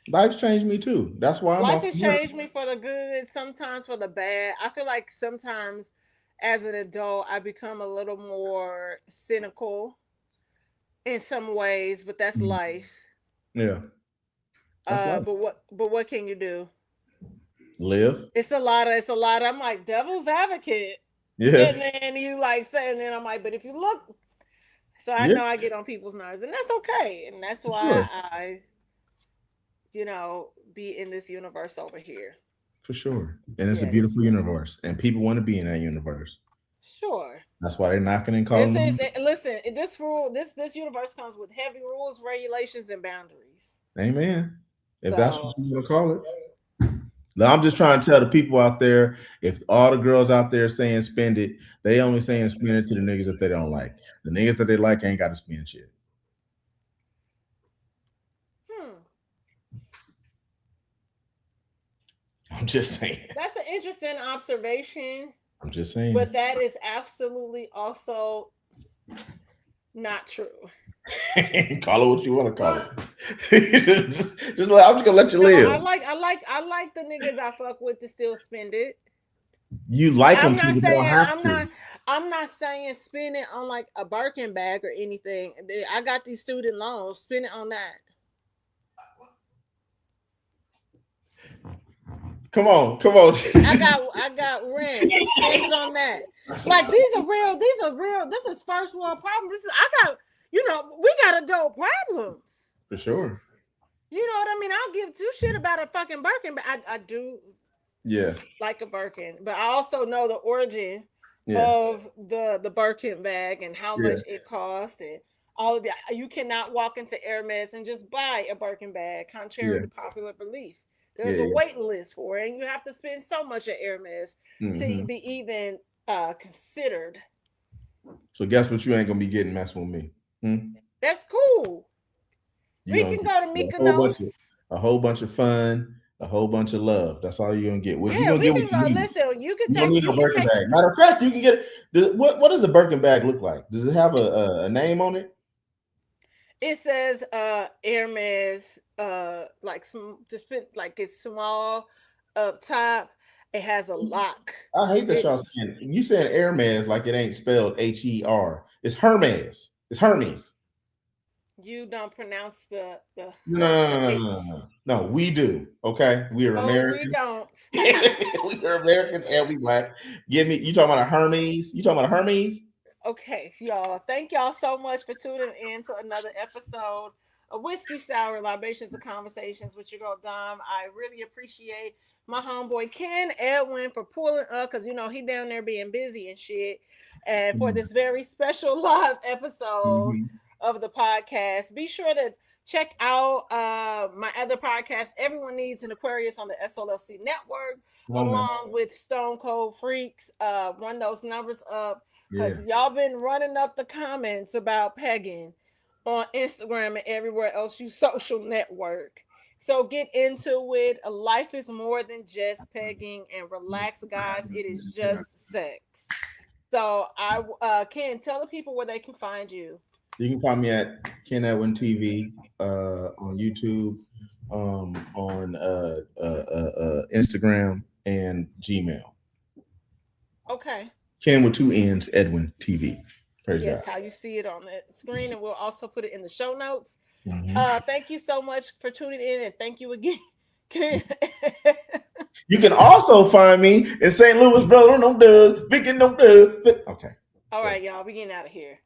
Life's changed me too. That's why I'm Life off has work. changed me for the good, sometimes for the bad. I feel like sometimes as an adult, I become a little more cynical in some ways, but that's life. Yeah. That's life. But what can you do? Live. It's a lot. I'm like devil's advocate. Yeah. And then you like saying, then I'm like, but if you look, so I know I get on people's nerves, and that's okay. And that's why I, be in this universe over here. For sure. And it's a beautiful universe. And people want to be in that universe. Sure. That's why they're knocking and calling. Listen, this universe comes with heavy rules, regulations, and boundaries. Amen. If that's what you want to call it. Now, I'm just trying to tell the people out there, if all the girls out there saying spend it, they only saying spend it to the niggas that they don't like. The niggas that they like ain't got to spend shit. I'm just saying. That's an interesting observation. I'm just saying. But that is absolutely also not true. Call it what you want to call it. just like, I'm just gonna let you live. I like the niggas I fuck with to still spend it. You like them to, I'm not saying spend it on like a Birkin bag or anything. I got these student loans. Spend it on that. Come on. I got rent. Spend it on that. Like these are real. This is first world problem. We got adult problems. For sure. You know what I mean? I'll give two shit about a fucking Birkin, but I do like a Birkin. But I also know the origin of the Birkin bag and how much it costs and all of that. You cannot walk into Airmess and just buy a Birkin bag, contrary to popular belief. There's a wait list for it, and you have to spend so much at Airmess to be even considered. So guess what? You ain't gonna be getting messing with me. That's cool. We can go to Mykonos. A whole bunch of fun, a whole bunch of love. That's all you're gonna get. You can take a Birkin bag. Matter of fact, you can get. What does a Birkin bag look like? Does it have a name on it? It says Hermes, like it's small up top. It has a lock. I hate that y'all saying. You saying Hermes like it ain't spelled H-E-R. It's Hermes. It's Hermes. You don't pronounce the No, we do. Okay, we are Americans. We don't. We are Americans and we black. You talking about a Hermes? You talking about a Hermes? Okay, y'all. Thank y'all so much for tuning in to another episode of Whiskey Sour Libations and Conversations with your girl Dom. I really appreciate my homeboy Kenn, Edwin, for pulling up because he down there being busy and shit. And for this very special live episode of the podcast, be sure to check out my other podcast, Everyone Needs an Aquarius, on the SLLC network, along with Stone Cold Freaks. Run those numbers up because y'all been running up the comments about pegging on Instagram and everywhere else you social network. So get into it. Life is more than just pegging, and relax, guys. It is just sex. So I Kenn, tell the people where they can find you. You can find me at Kenn Edwin TV on YouTube, on Instagram and Gmail. Okay. Kenn with 2 N's, Edwin TV. Praise God. How you see it on the screen, and we'll also put it in the show notes. Thank you so much for tuning in, and thank you again. You can also find me in St. Louis, brother. No Doug, Vicky, no Doug. Okay. All right, y'all. We getting out of here.